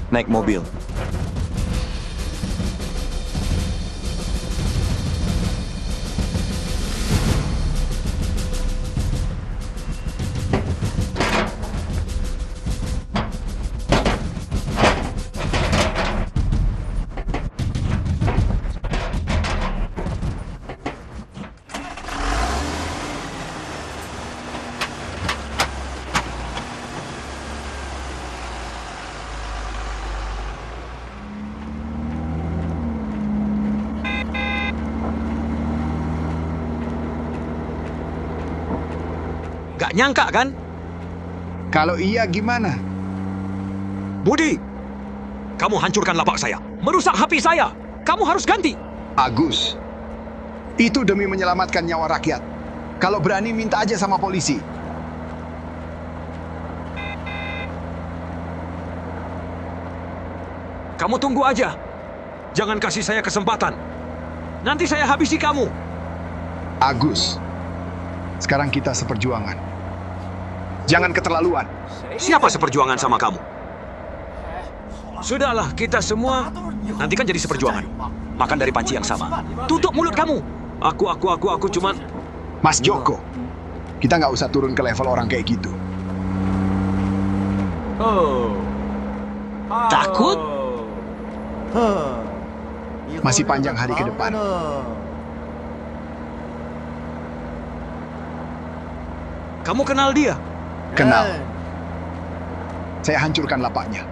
Naik mobil. Gak nyangka kan? Kalau iya gimana? Budi, kamu hancurkan lapak saya, merusak HP saya. Kamu harus ganti. Agus, itu demi menyelamatkan nyawa rakyat. Kalau berani minta aja sama polisi. Kamu tunggu aja. Jangan kasih saya kesempatan. Nanti saya habisi kamu. Agus, sekarang kita seperjuangan. Jangan keterlaluan. Siapa seperjuangan sama kamu? Sudahlah, kita semua nanti kan jadi seperjuangan. Makan dari panci yang sama. Tutup mulut kamu. Aku cuman... Mas Joko, kita nggak usah turun ke level orang kayak gitu. Takut? Masih panjang hari ke depan. Kamu kenal dia? Kenal. Saya hancurkan lapaknya.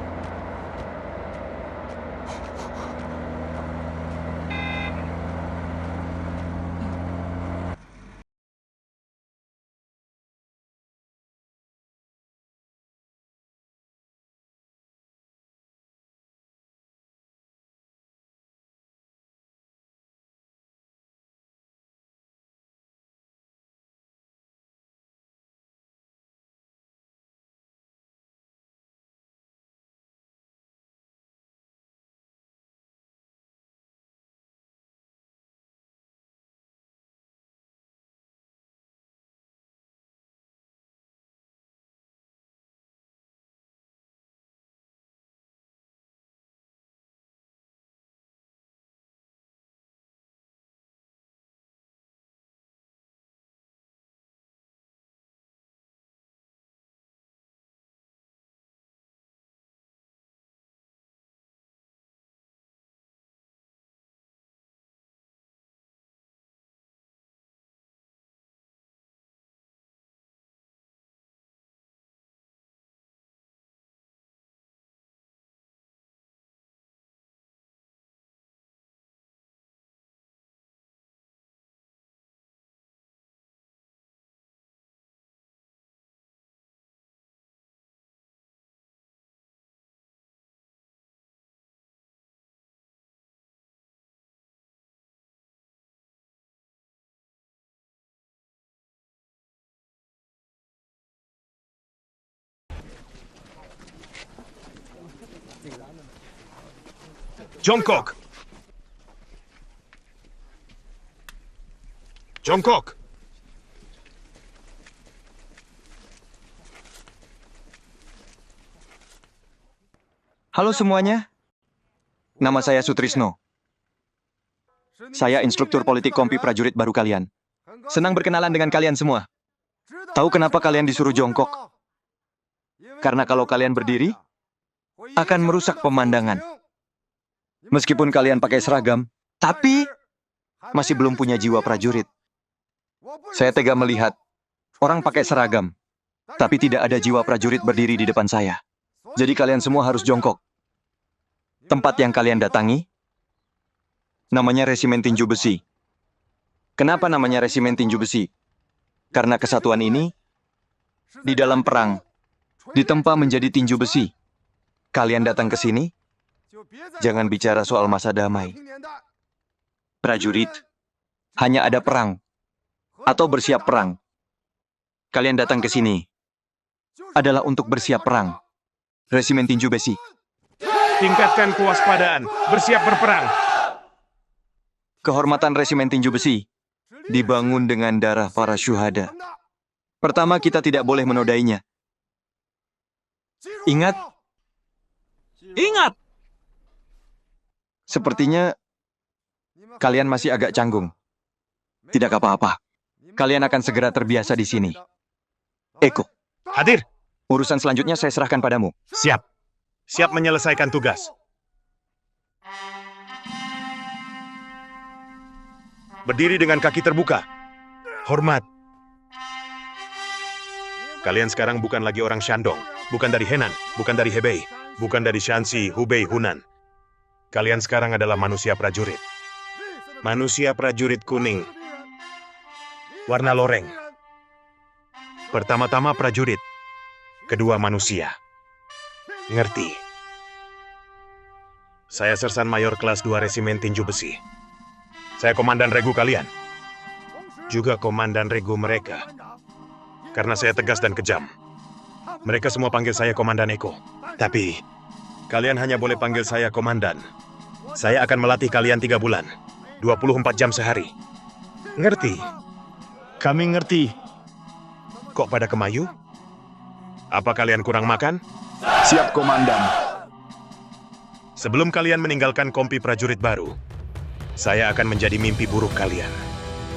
Jongkok. Jongkok. Halo semuanya. Nama saya Sutrisno. Saya instruktur politik kompi prajurit baru kalian. Senang berkenalan dengan kalian semua. Tahu kenapa kalian disuruh jongkok? Karena kalau kalian berdiri, akan merusak pemandangan. Meskipun kalian pakai seragam, tapi masih belum punya jiwa prajurit. Saya tega melihat orang pakai seragam, tapi tidak ada jiwa prajurit berdiri di depan saya. Jadi kalian semua harus jongkok. Tempat yang kalian datangi, namanya Resimen Tinju Besi. Kenapa namanya Resimen Tinju Besi? Karena kesatuan ini, di dalam perang, ditempa menjadi tinju besi. Kalian datang ke sini, jangan bicara soal masa damai. Prajurit, hanya ada perang, atau bersiap perang. Kalian datang ke sini, adalah untuk bersiap perang. Resimen Tinju Besi. Tingkatkan kewaspadaan, bersiap berperang. Kehormatan Resimen Tinju Besi dibangun dengan darah para syuhada. Pertama, kita tidak boleh menodainya. Ingat? Ingat! Sepertinya kalian masih agak canggung. Tidak apa-apa. Kalian akan segera terbiasa di sini. Eko, Hadir. urusan selanjutnya saya serahkan padamu. Siap. Siap menyelesaikan tugas. Berdiri dengan kaki terbuka. Hormat. Kalian sekarang bukan lagi orang Shandong, bukan dari Henan, bukan dari Hebei, bukan dari Shanxi, Hubei, Hunan. Kalian sekarang adalah manusia prajurit. Manusia prajurit kuning. Warna loreng. Pertama-tama prajurit. kedua manusia. Ngerti? Saya Sersan Mayor kelas 2 Resimen Tinju Besi. Saya komandan regu kalian. Juga komandan regu mereka. Karena saya tegas dan kejam. Mereka semua panggil saya Komandan Eko. Tapi, kalian hanya boleh panggil saya komandan. Saya akan melatih kalian 3 bulan. 24 jam sehari. Ngerti? Kami ngerti. Kok pada kemayu? Apa kalian kurang makan? Siap, Komandan. Sebelum kalian meninggalkan kompi prajurit baru, saya akan menjadi mimpi buruk kalian.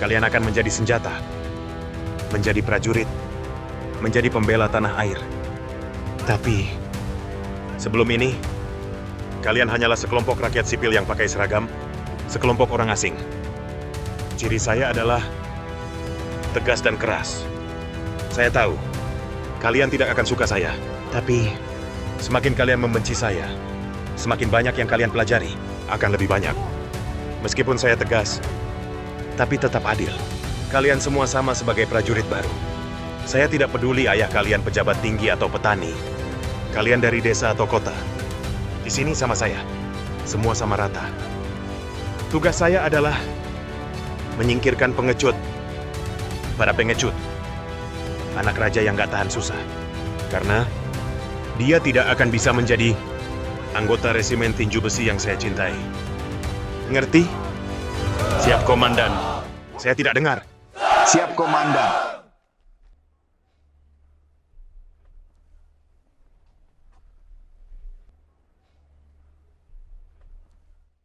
Kalian akan menjadi senjata, menjadi prajurit, menjadi pembela tanah air. Tapi, sebelum ini, kalian hanyalah sekelompok rakyat sipil yang pakai seragam, sekelompok orang asing. Ciri saya adalah tegas dan keras. Saya tahu, kalian tidak akan suka saya. Tapi, semakin kalian membenci saya, semakin banyak yang kalian pelajari, akan lebih banyak. Meskipun saya tegas, tapi tetap adil. Kalian semua sama sebagai prajurit baru. Saya tidak peduli ayah kalian pejabat tinggi atau petani. Kalian dari desa atau kota. Di sini sama saya. Semua sama rata. Tugas saya adalah menyingkirkan pengecut. Para pengecut. Anak raja yang gak tahan susah. Karena dia tidak akan bisa menjadi anggota Resimen Tinju Besi yang saya cintai. Ngerti? Siap, Komandan. Saya tidak dengar. Siap, Komandan.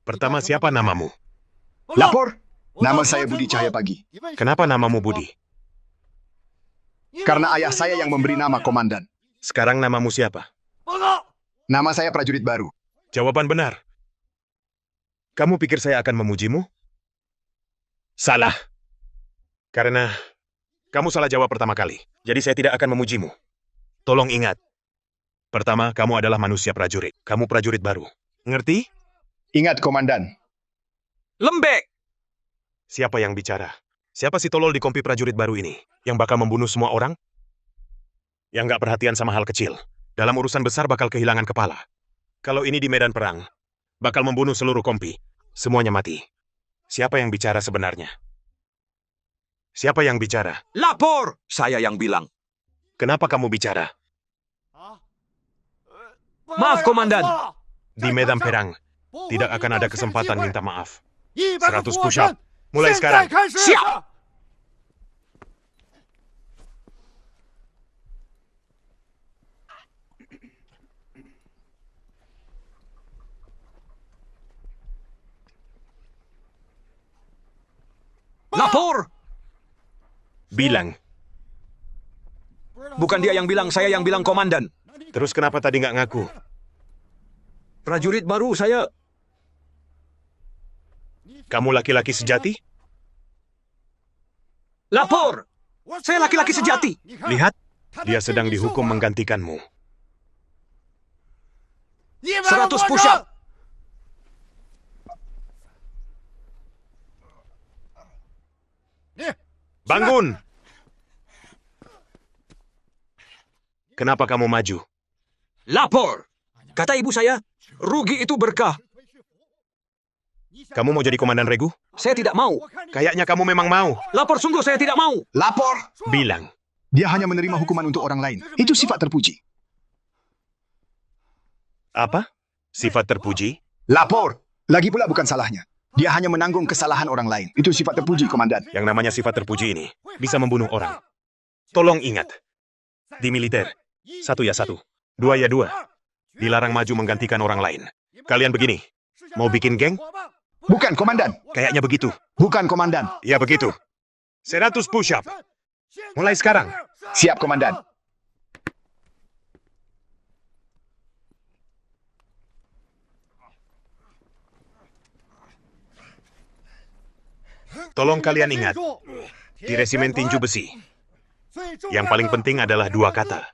Pertama, siapa namamu? Lapor. Nama saya Budi Cahaya Pagi. Kenapa namamu Budi? Karena ayah saya yang memberi nama Komandan. Sekarang namamu siapa? Nama saya prajurit baru. Jawaban benar. Kamu pikir saya akan memujimu? Salah. Karena kamu salah jawab pertama kali. Jadi saya tidak akan memujimu. Tolong ingat. Pertama, kamu adalah manusia prajurit. Kamu prajurit baru. Ngerti? Ingat, Komandan. Lembek! Siapa yang bicara? Siapa si tolol di kompi prajurit baru ini? Yang bakal membunuh semua orang? Yang nggak perhatian sama hal kecil. Dalam urusan besar bakal kehilangan kepala. Kalau ini di medan perang, bakal membunuh seluruh kompi. Semuanya mati. Siapa yang bicara sebenarnya? Siapa yang bicara? Lapor! Saya yang bilang. Kenapa kamu bicara? Maaf, Komandan. Di medan perang, tidak akan ada kesempatan minta maaf. 100 push-up. Mulai sekarang. Siap! Lapor! Bilang. Bukan dia yang bilang, saya yang bilang, Komandan. Terus kenapa tadi nggak ngaku? Prajurit baru saya... Kamu laki-laki sejati? Lapor! Saya laki-laki sejati. Lihat, dia sedang dihukum menggantikanmu. 100 push-up. Bangun! Kenapa kamu maju? Lapor! Kata ibu saya, rugi itu berkah. Kamu mau jadi komandan regu? Saya tidak mau. Kayaknya kamu memang mau. Lapor sungguh saya tidak mau. Lapor. Bilang. Dia hanya menerima hukuman untuk orang lain. Itu sifat terpuji. Apa? Sifat terpuji? Lapor. Lagi pula bukan salahnya. Dia hanya menanggung kesalahan orang lain. Itu sifat terpuji, Komandan. Yang namanya sifat terpuji ini bisa membunuh orang. Tolong ingat. Di militer, 1 ya 1, 2 ya 2. Dilarang maju menggantikan orang lain. Kalian begini, mau bikin geng? Bukan, Komandan. Kayaknya begitu. Bukan, Komandan. Ya begitu. 100 push-up. Mulai sekarang. Siap, Komandan. Tolong kalian ingat, di Resimen Tinju Besi, yang paling penting adalah 2 kata.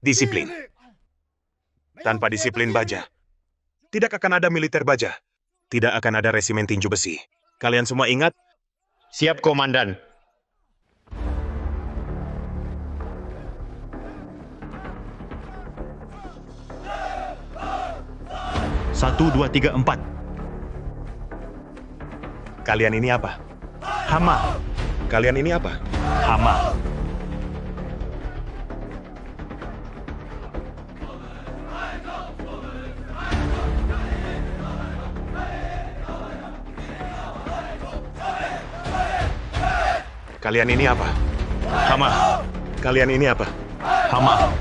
Disiplin. Tanpa disiplin baja, tidak akan ada militer baja. Tidak akan ada Resimen Tinju Besi. Kalian semua ingat? Siap, Komandan. 1, 2, 3, 4. Kalian ini apa? Hama. Kalian ini apa? Hama. Kalian ini apa? Hama. Kalian ini apa? Hama.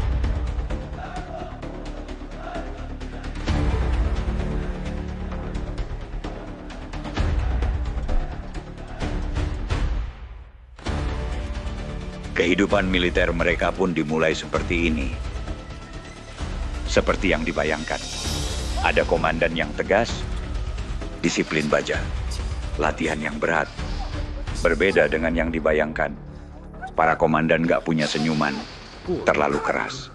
Kehidupan militer mereka pun dimulai seperti ini. Seperti yang dibayangkan. Ada komandan yang tegas, disiplin baja, latihan yang berat. Berbeda dengan yang dibayangkan. Para komandan gak punya senyuman, terlalu keras.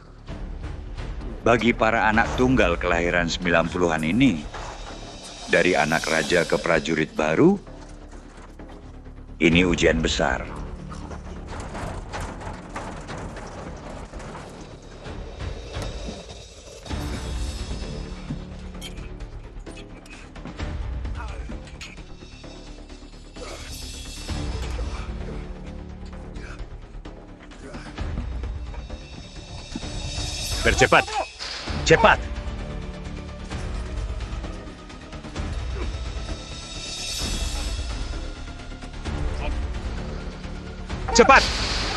Bagi para anak tunggal kelahiran 90-an ini, dari anak raja ke prajurit baru, ini ujian besar. Bercepat. Cepat. Cepat.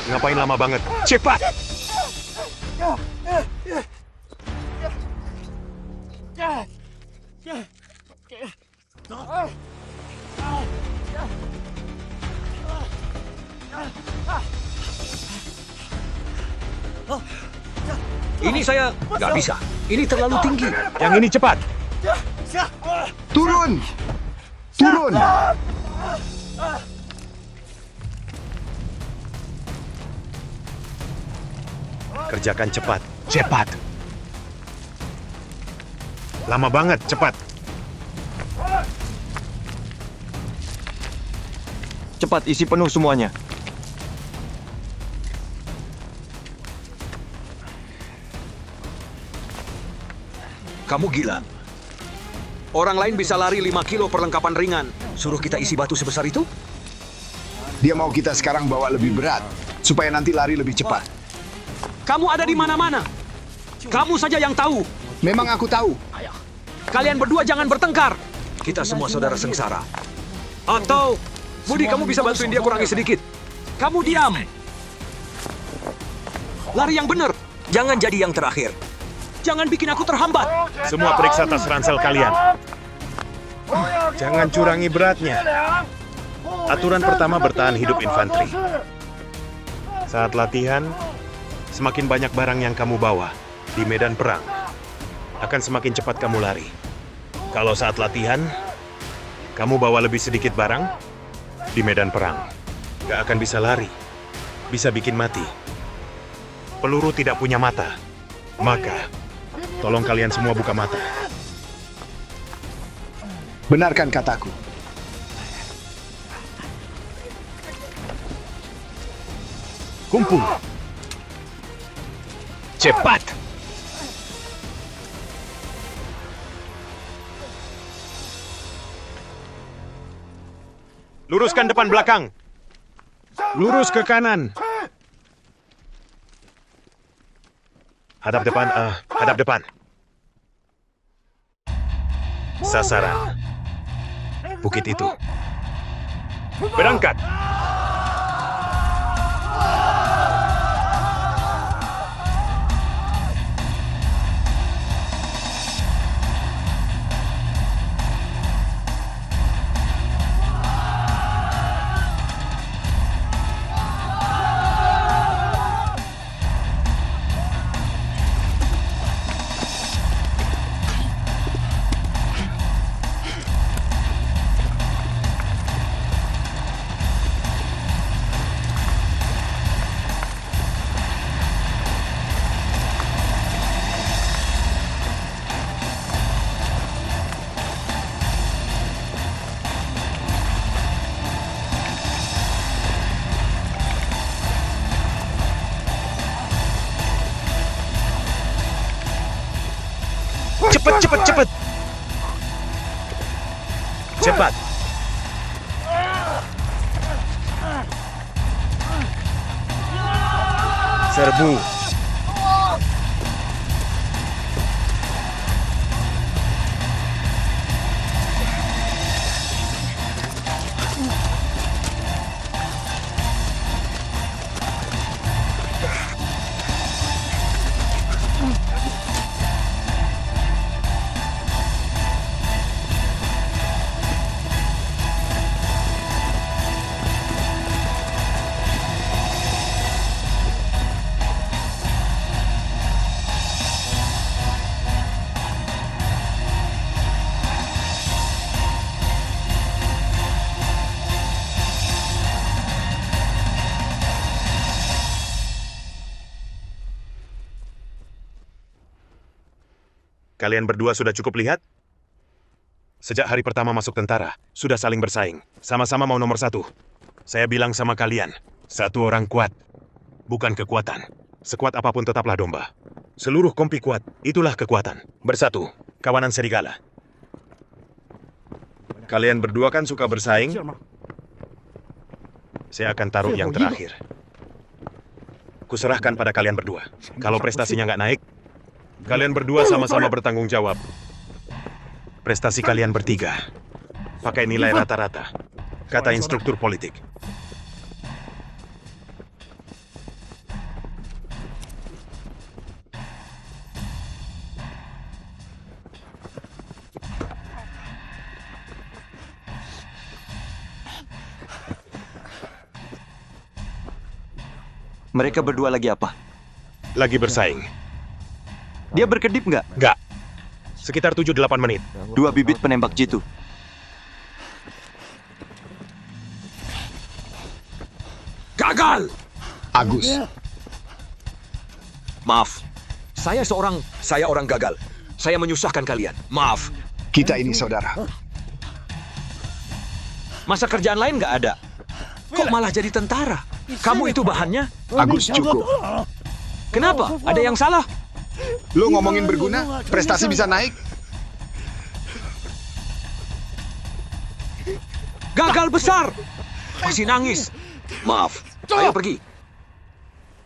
Ngapain lama banget? Cepat. Ini saya nggak bisa. Ini terlalu tinggi. Yang ini cepat. Turun! Turun! Kerjakan cepat. Cepat. Lama banget, cepat. Cepat isi penuh semuanya. Kamu gila. Orang lain bisa lari 5 kilo perlengkapan ringan. Suruh kita isi batu sebesar itu? Dia mau kita sekarang bawa lebih berat, supaya nanti lari lebih cepat. Kamu ada di mana-mana. Kamu saja yang tahu. Memang aku tahu. Kalian berdua jangan bertengkar. Kita semua saudara sengsara. Atau, Budi, kamu bisa bantuin dia kurangi sedikit. Kamu diam. Lari yang benar. Jangan jadi yang terakhir. Jangan bikin aku terhambat. Semua periksa tas ransel kalian. Jangan curangi beratnya. Aturan pertama bertahan hidup infanteri. Saat latihan, semakin banyak barang yang kamu bawa di medan perang, akan semakin cepat kamu lari. Kalau saat latihan, kamu bawa lebih sedikit barang di medan perang, gak akan bisa lari. Bisa bikin mati. Peluru tidak punya mata. Maka, tolong kalian semua buka mata. Benarkan kataku. Kumpul. Cepat. Luruskan depan belakang. Lurus ke kanan. Hadap depan, hadap depan. Sasaran. Bukit itu. Berangkat. Cepet, cepet, cepet. Cepat. Serbu. Kalian berdua sudah cukup lihat? Sejak hari pertama masuk tentara, sudah saling bersaing. Sama-sama mau nomor 1. Saya bilang sama kalian, satu orang kuat. Bukan kekuatan. Sekuat apapun tetaplah domba. Seluruh kompi kuat, itulah kekuatan. Bersatu, kawanan serigala. Kalian berdua kan suka bersaing? Saya akan taruh yang terakhir. Kuserahkan pada kalian berdua. Kalau prestasinya nggak naik, kalian berdua sama-sama bertanggung jawab. Prestasi kalian bertiga pakai nilai rata-rata, kata instruktur politik. Mereka berdua lagi apa? Lagi bersaing. Dia berkedip nggak? Nggak. Sekitar 7-8 menit. 2 bibit penembak jitu. Gagal! Agus, Maaf. Saya orang gagal. Saya menyusahkan kalian. Maaf. kita ini saudara. Masa kerjaan lain nggak ada? Kok malah jadi tentara? Kamu itu bahannya? Agus, cukup. Kenapa? Ada yang salah? Lo ngomongin berguna, prestasi bisa naik. Gagal besar! Masih nangis. Maaf. Ayo pergi.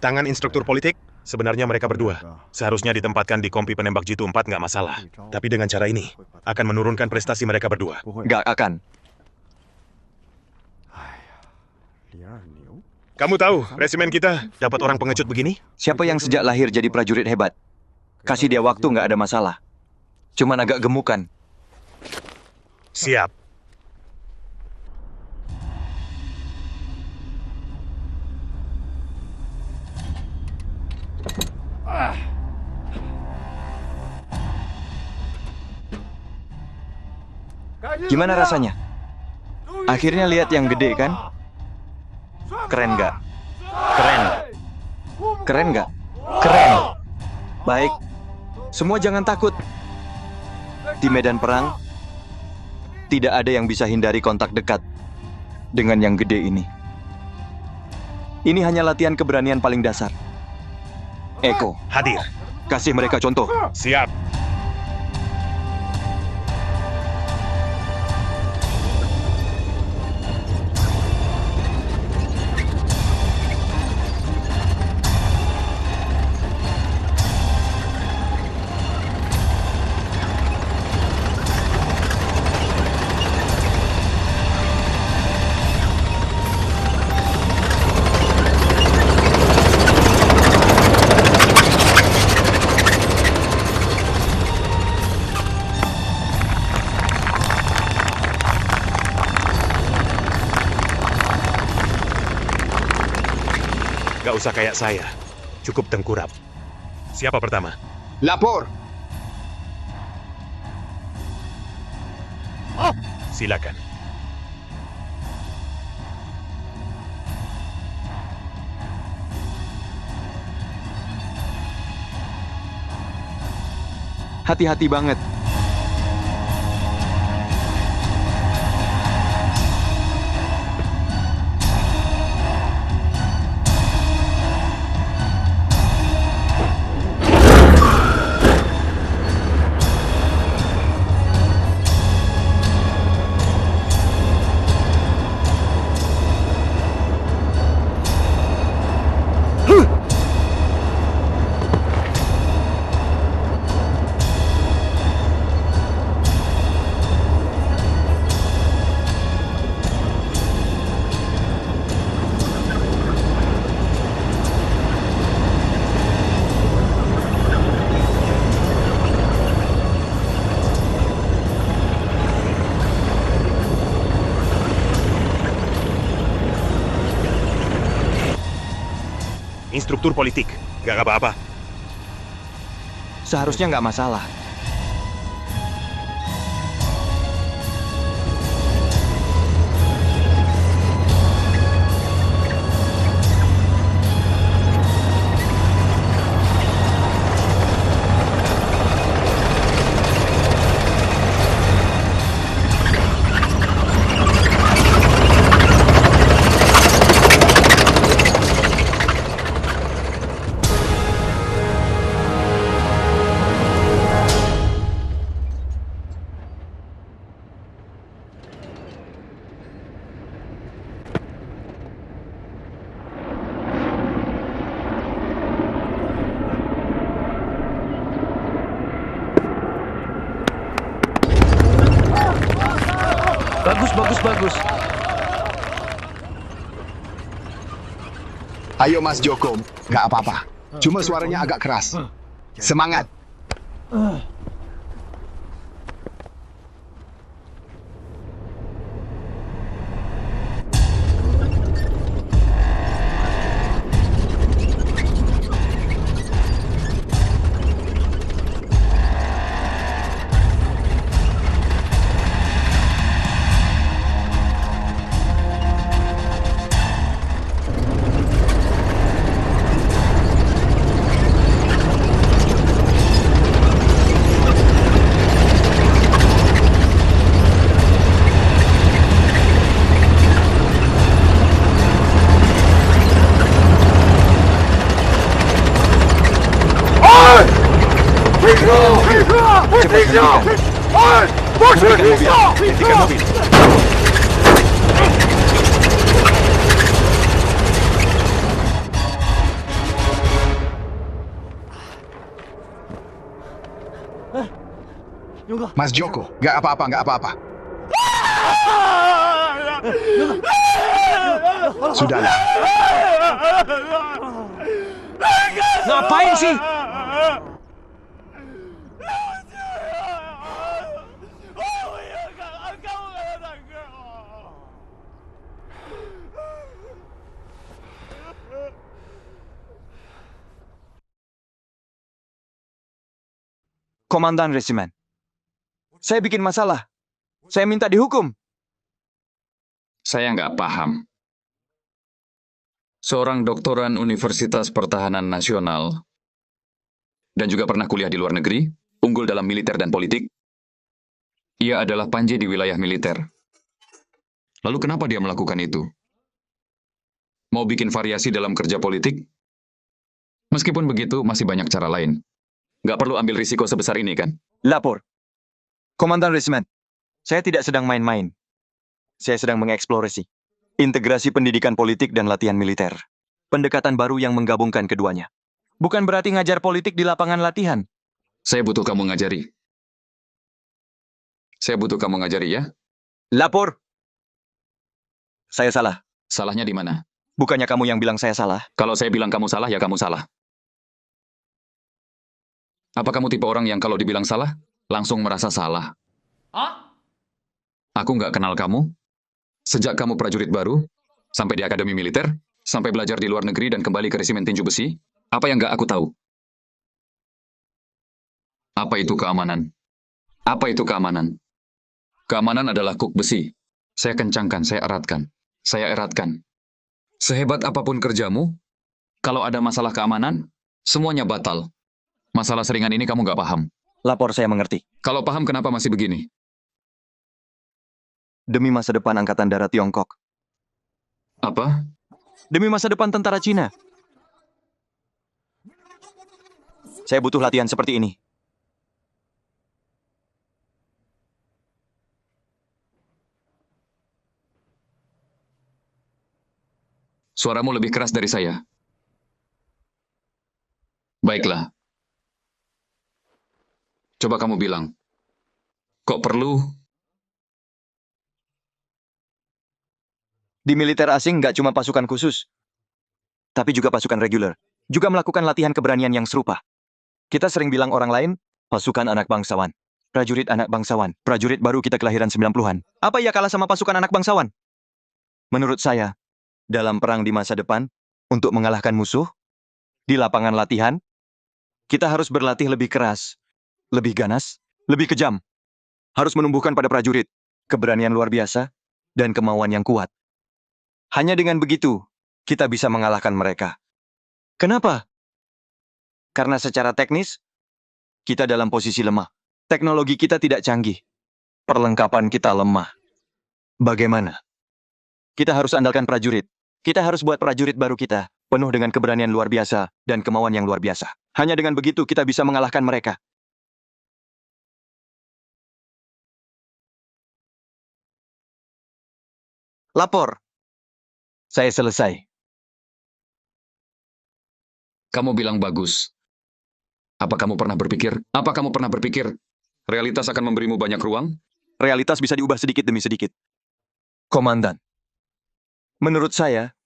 Tangan instruktur politik, sebenarnya mereka berdua. Seharusnya ditempatkan di kompi penembak jitu 4 nggak masalah. Tapi dengan cara ini, akan menurunkan prestasi mereka berdua. Nggak akan. Kamu tahu, resimen kita dapat orang pengecut begini? Siapa yang sejak lahir jadi prajurit hebat? Kasih dia waktu nggak ada masalah. Cuman agak gemukan. Siap. Gimana rasanya? Akhirnya lihat yang gede kan? Keren nggak? Keren. Keren nggak? Keren. Baik. Semua jangan takut. Di medan perang, tidak ada yang bisa hindari kontak dekat dengan yang gede ini. Ini hanya latihan keberanian paling dasar. Eko, Hadir. kasih mereka contoh. Siap. Gak usah kayak saya. Cukup tengkurap. Siapa pertama? Lapor. Silakan. Hati-hati banget. struktur politik. Gak apa-apa. Seharusnya nggak masalah. Bagus. Ayo Mas Joko, nggak apa-apa. Cuma suaranya agak keras. Semangat. Hentikan mobil. Mas Joko, nggak apa-apa. Sudahlah. Ngapain sih? Komandan resimen. Saya bikin masalah. Saya minta dihukum. Saya nggak paham. Seorang doktoran Universitas Pertahanan Nasional dan juga pernah kuliah di luar negeri, unggul dalam militer dan politik. Ia adalah panji di wilayah militer. Lalu kenapa dia melakukan itu? Mau bikin variasi dalam kerja politik? Meskipun begitu, masih banyak cara lain. Nggak perlu ambil risiko sebesar ini, kan? Lapor. Komandan resimen, saya tidak sedang main-main. Saya sedang mengeksplorasi integrasi pendidikan politik dan latihan militer. Pendekatan baru yang menggabungkan keduanya. Bukan berarti ngajar politik di lapangan latihan. Saya butuh kamu ngajari. Ya? Lapor. Saya salah. Salahnya di mana? Bukannya kamu yang bilang saya salah. Kalau saya bilang kamu salah, ya kamu salah. Apa kamu tipe orang yang kalau dibilang salah, langsung merasa salah? Aku nggak kenal kamu. Sejak kamu prajurit baru, sampai di akademi militer, sampai belajar di luar negeri dan kembali ke resimen tinju besi, apa yang nggak aku tahu? Apa itu keamanan? Keamanan adalah kuk besi. Saya kencangkan, saya eratkan. Sehebat apapun kerjamu, kalau ada masalah keamanan, semuanya batal. Masalah seringan ini kamu nggak paham. Lapor, saya mengerti. Kalau paham, kenapa masih begini? Demi masa depan Angkatan Darat Tiongkok. Apa? Demi masa depan tentara Cina. Saya butuh latihan seperti ini. Suaramu lebih keras dari saya. Baiklah. Coba kamu bilang, kok perlu? Di militer asing nggak cuma pasukan khusus, tapi juga pasukan reguler. Juga melakukan latihan keberanian yang serupa. Kita sering bilang orang lain, pasukan anak bangsawan. Prajurit anak bangsawan. Prajurit baru kita kelahiran 90-an. Apa ia kalah sama pasukan anak bangsawan? Menurut saya, dalam perang di masa depan, untuk mengalahkan musuh, Di lapangan latihan, kita harus berlatih lebih keras, lebih ganas, lebih kejam. Harus menumbuhkan pada prajurit keberanian luar biasa dan kemauan yang kuat. Hanya dengan begitu, kita bisa mengalahkan mereka. Kenapa? Karena secara teknis, kita dalam posisi lemah. Teknologi kita tidak canggih. Perlengkapan kita lemah. Bagaimana? Kita harus andalkan prajurit. Kita harus buat prajurit baru kita, penuh dengan keberanian luar biasa dan kemauan yang luar biasa. Hanya dengan begitu kita bisa mengalahkan mereka. Lapor. Saya selesai. Kamu bilang bagus. Apa kamu pernah berpikir realitas akan memberimu banyak ruang? Realitas bisa diubah sedikit demi sedikit. Komandan, menurut saya,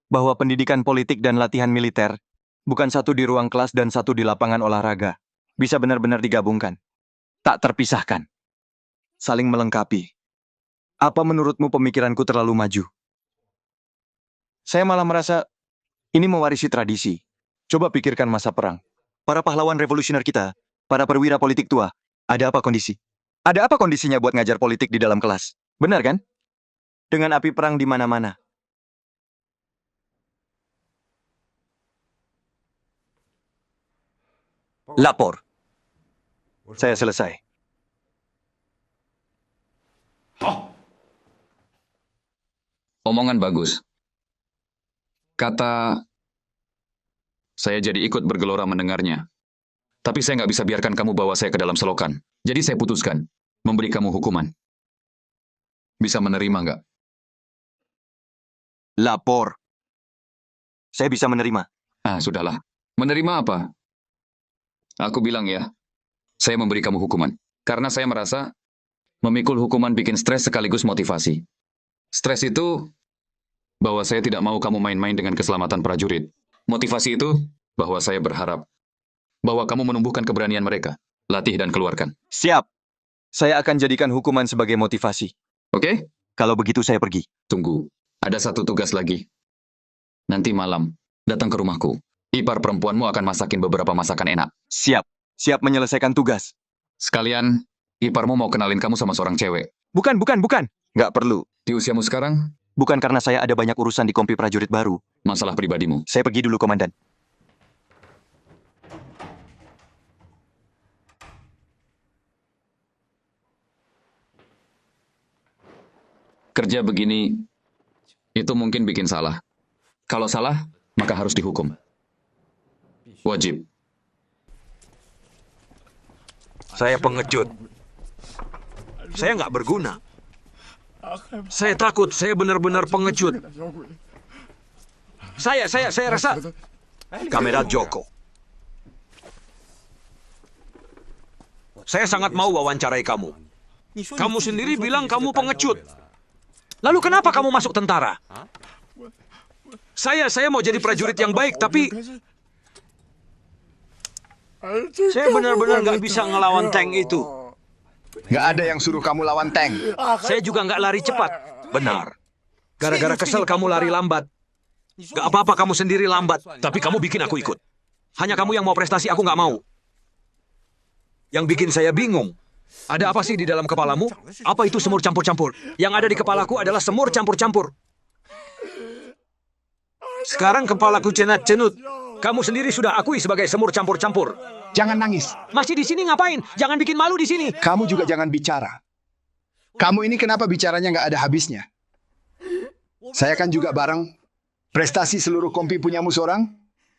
bahwa pendidikan politik dan latihan militer bukan satu di ruang kelas dan satu di lapangan olahraga. Bisa benar-benar digabungkan. Tak terpisahkan. Saling melengkapi. Apa menurutmu pemikiranku terlalu maju? Saya malah merasa ini mewarisi tradisi. Coba pikirkan masa perang. Para pahlawan revolusioner kita, para perwira politik tua, ada apa kondisi? Ada apa kondisinya buat ngajar politik di dalam kelas? Benar kan? Dengan api perang di mana-mana. Lapor. Saya selesai. Omongan bagus. Kata, saya jadi ikut bergelora mendengarnya. Tapi saya nggak bisa biarkan kamu bawa saya ke dalam selokan. Jadi saya putuskan memberi kamu hukuman. Bisa menerima nggak? Lapor. Saya bisa menerima. Ah, sudahlah. Menerima apa? Aku bilang ya, saya memberi kamu hukuman. Karena saya merasa memikul hukuman bikin stres sekaligus motivasi. Stres itu bahwa saya tidak mau kamu main-main dengan keselamatan prajurit. Motivasi itu bahwa saya berharap bahwa kamu menumbuhkan keberanian mereka. Latih dan keluarkan. Siap. Saya akan jadikan hukuman sebagai motivasi. Oke? Kalau begitu saya pergi. Tunggu. Ada satu tugas lagi. Nanti malam, datang ke rumahku. Ipar perempuanmu akan masakin beberapa masakan enak. Siap. Siap menyelesaikan tugas. Sekalian, iparmu mau kenalin kamu sama seorang cewek. Bukan. Nggak perlu. Di usiamu sekarang, Bukan karena saya ada banyak urusan di kompi prajurit baru. masalah pribadimu. Saya pergi dulu, Komandan. Kerja begini, itu mungkin bikin salah. Kalau salah, maka harus dihukum. Wajib. Saya pengecut. Saya nggak berguna. Saya takut, saya benar-benar pengecut. Saya rasa... Kamera Joko. Saya sangat mau wawancarai kamu. Kamu sendiri bilang kamu pengecut. Lalu kenapa kamu masuk tentara? Saya mau jadi prajurit yang baik, tapi... Saya benar-benar nggak bisa ngelawan tank itu. Nggak ada yang suruh kamu lawan tank. Saya juga nggak lari cepat. Benar. Gara-gara kesel kamu lari lambat. Nggak apa-apa kamu sendiri lambat, tapi kamu bikin aku ikut. Hanya kamu yang mau prestasi, aku nggak mau. Yang bikin saya bingung, ada apa sih di dalam kepalamu? Apa itu semur campur-campur? Yang ada di kepalaku adalah semur campur-campur. Sekarang kepalaku cenat-cenut. Kamu sendiri sudah akui sebagai semur campur-campur. Jangan nangis. Masih di sini ngapain? Jangan bikin malu di sini. Kamu juga jangan bicara. Kamu ini kenapa bicaranya nggak ada habisnya? Saya kan juga bareng. Prestasi seluruh kompi punyamu seorang.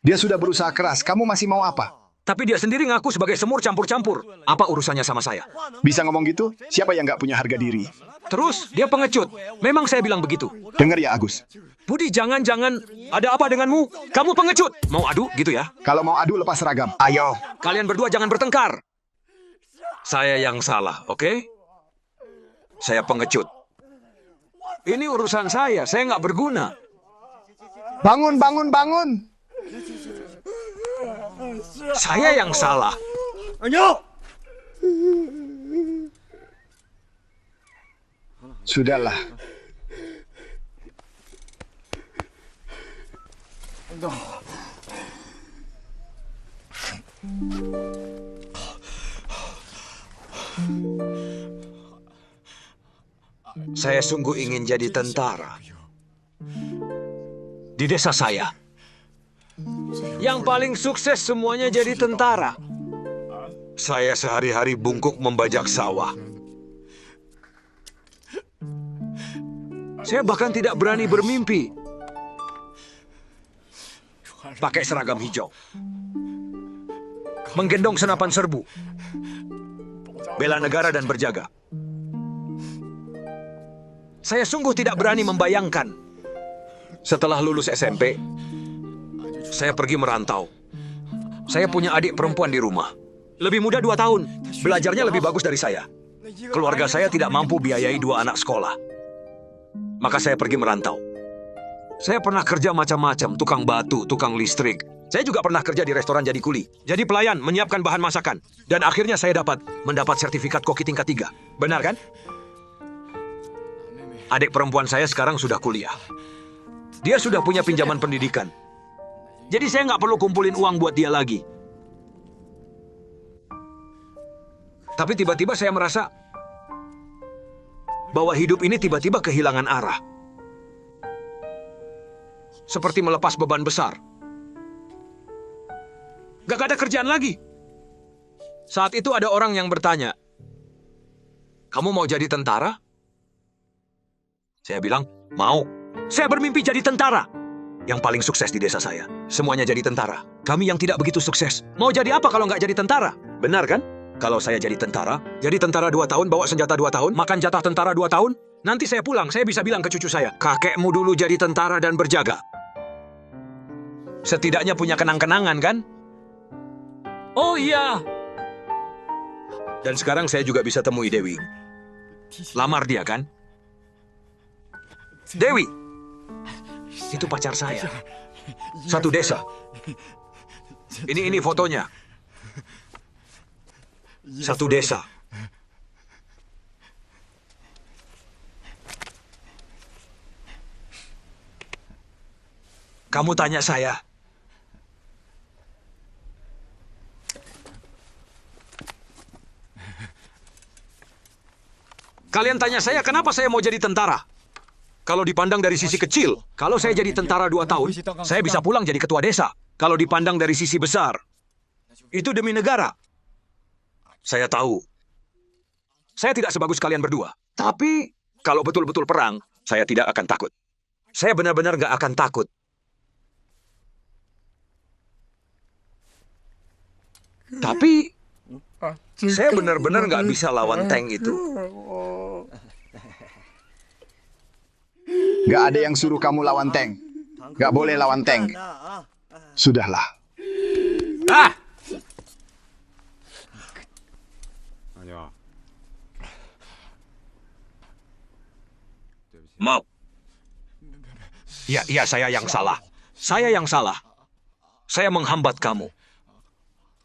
Dia sudah berusaha keras. Kamu masih mau apa? Tapi dia sendiri ngaku sebagai semur campur-campur. Apa urusannya sama saya? Bisa ngomong gitu? Siapa yang nggak punya harga diri? Terus, dia pengecut. Memang saya bilang begitu. Dengar ya, Agus. Budi, jangan. Ada apa denganmu? Kamu pengecut. Mau adu gitu ya? Kalau mau adu, lepas seragam. Ayo. Kalian berdua jangan bertengkar. Saya yang salah, oke? Saya pengecut. Ini urusan saya nggak berguna. Bangun. Saya yang salah. Sudahlah. Saya sungguh ingin jadi tentara. Di desa saya. Yang paling sukses semuanya jadi tentara. Saya sehari-hari bungkuk membajak sawah. Saya bahkan tidak berani bermimpi pakai seragam hijau, menggendong senapan serbu, bela negara dan berjaga. Saya sungguh tidak berani membayangkan. Setelah lulus SMP, saya pergi merantau. Saya punya adik perempuan di rumah. Lebih muda 2 tahun. Belajarnya lebih bagus dari saya. Keluarga saya tidak mampu biayai 2 anak sekolah. Maka saya pergi merantau. Saya pernah kerja macam-macam, tukang batu, tukang listrik. Saya juga pernah kerja di restoran jadi kuli. Jadi pelayan, menyiapkan bahan masakan. Dan akhirnya saya mendapat sertifikat koki tingkat 3. Benar kan? Adik perempuan saya sekarang sudah kuliah. Dia sudah punya pinjaman pendidikan. Jadi saya nggak perlu kumpulin uang buat dia lagi. Tapi tiba-tiba saya merasa bahwa hidup ini tiba-tiba kehilangan arah. Seperti melepas beban besar. Gak ada kerjaan lagi. Saat itu ada orang yang bertanya, "Kamu mau jadi tentara?" Saya bilang, "Mau." Saya bermimpi jadi tentara. Yang paling sukses di desa saya. Semuanya jadi tentara. Kami yang tidak begitu sukses. Mau jadi apa kalau nggak jadi tentara? Benar kan? Kalau saya jadi tentara 2 tahun, bawa senjata 2 tahun, makan jatah tentara 2 tahun, nanti saya pulang, saya bisa bilang ke cucu saya, "Kakekmu dulu jadi tentara dan berjaga." Setidaknya punya kenang-kenangan, kan? Oh iya. Dan sekarang saya juga bisa temui Dewi. Lamar dia, kan? Dewi! Itu pacar saya. Satu desa. Ini fotonya. Satu desa. Kamu tanya saya. Kalian tanya saya kenapa saya mau jadi tentara? Kalau dipandang dari sisi kecil, kalau saya jadi tentara 2 tahun, saya bisa pulang jadi ketua desa. Kalau dipandang dari sisi besar, itu demi negara. Saya tahu, saya tidak sebagus kalian berdua. Tapi, kalau betul-betul perang, saya tidak akan takut. Saya benar-benar gak akan takut. Tapi, saya benar-benar gak bisa lawan tank itu. Gak ada yang suruh kamu lawan tank. Gak boleh lawan tank. Sudahlah. Ah! Maaf. Ya, saya yang salah. Saya yang salah. Saya menghambat kamu.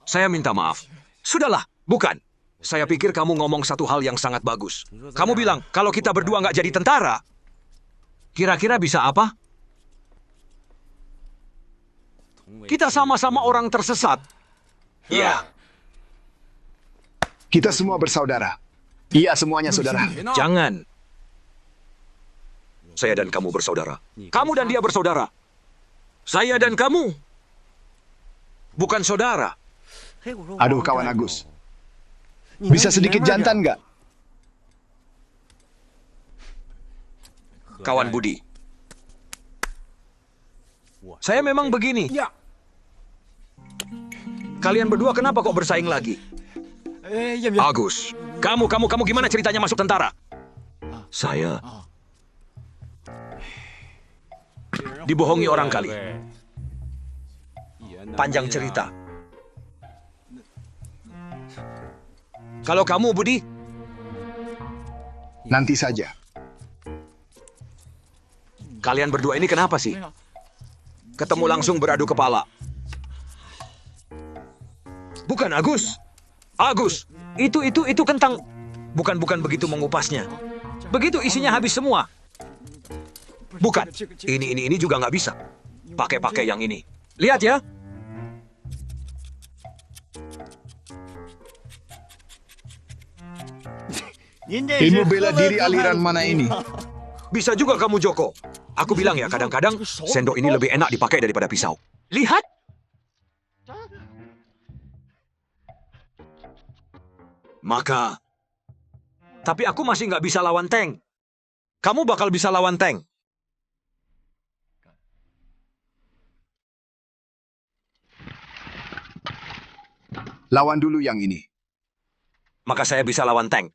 Saya minta maaf. Sudahlah, bukan. Saya pikir kamu ngomong satu hal yang sangat bagus. Kamu bilang, kalau kita berdua nggak jadi tentara, kira-kira bisa apa? Kita sama-sama orang tersesat. Ya. Kita semua bersaudara. Iya, semuanya saudara. Jangan. Saya dan kamu bersaudara. Kamu dan dia bersaudara. Saya dan kamu bukan saudara. Aduh, kawan Agus. Bisa sedikit jantan nggak? Kawan Budi. Saya memang begini. Kalian berdua kenapa kok bersaing lagi? Agus, kamu gimana ceritanya masuk tentara? Saya dibohongi orang kali. Panjang cerita. Kalau kamu, Budi? Nanti saja. Kalian berdua ini kenapa sih? Ketemu langsung beradu kepala. Bukan, Agus. Agus, itu kentang. Bukan begitu mengupasnya. Begitu isinya habis semua. Bukan. Ini juga nggak bisa. Pakai yang ini. Lihat ya. Ilmu bela diri aliran mana ini? Bisa juga kamu, Joko. Aku bilang ya, kadang-kadang sendok ini lebih enak dipakai daripada pisau. Lihat! Maka... Tapi aku masih nggak bisa lawan tank. Kamu bakal bisa lawan tank. Lawan dulu yang ini. Maka saya bisa lawan tank.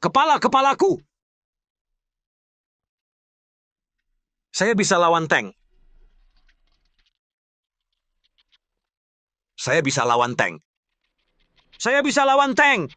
Kepalaku! Saya bisa lawan tank. Saya bisa lawan tank. Saya bisa lawan tank.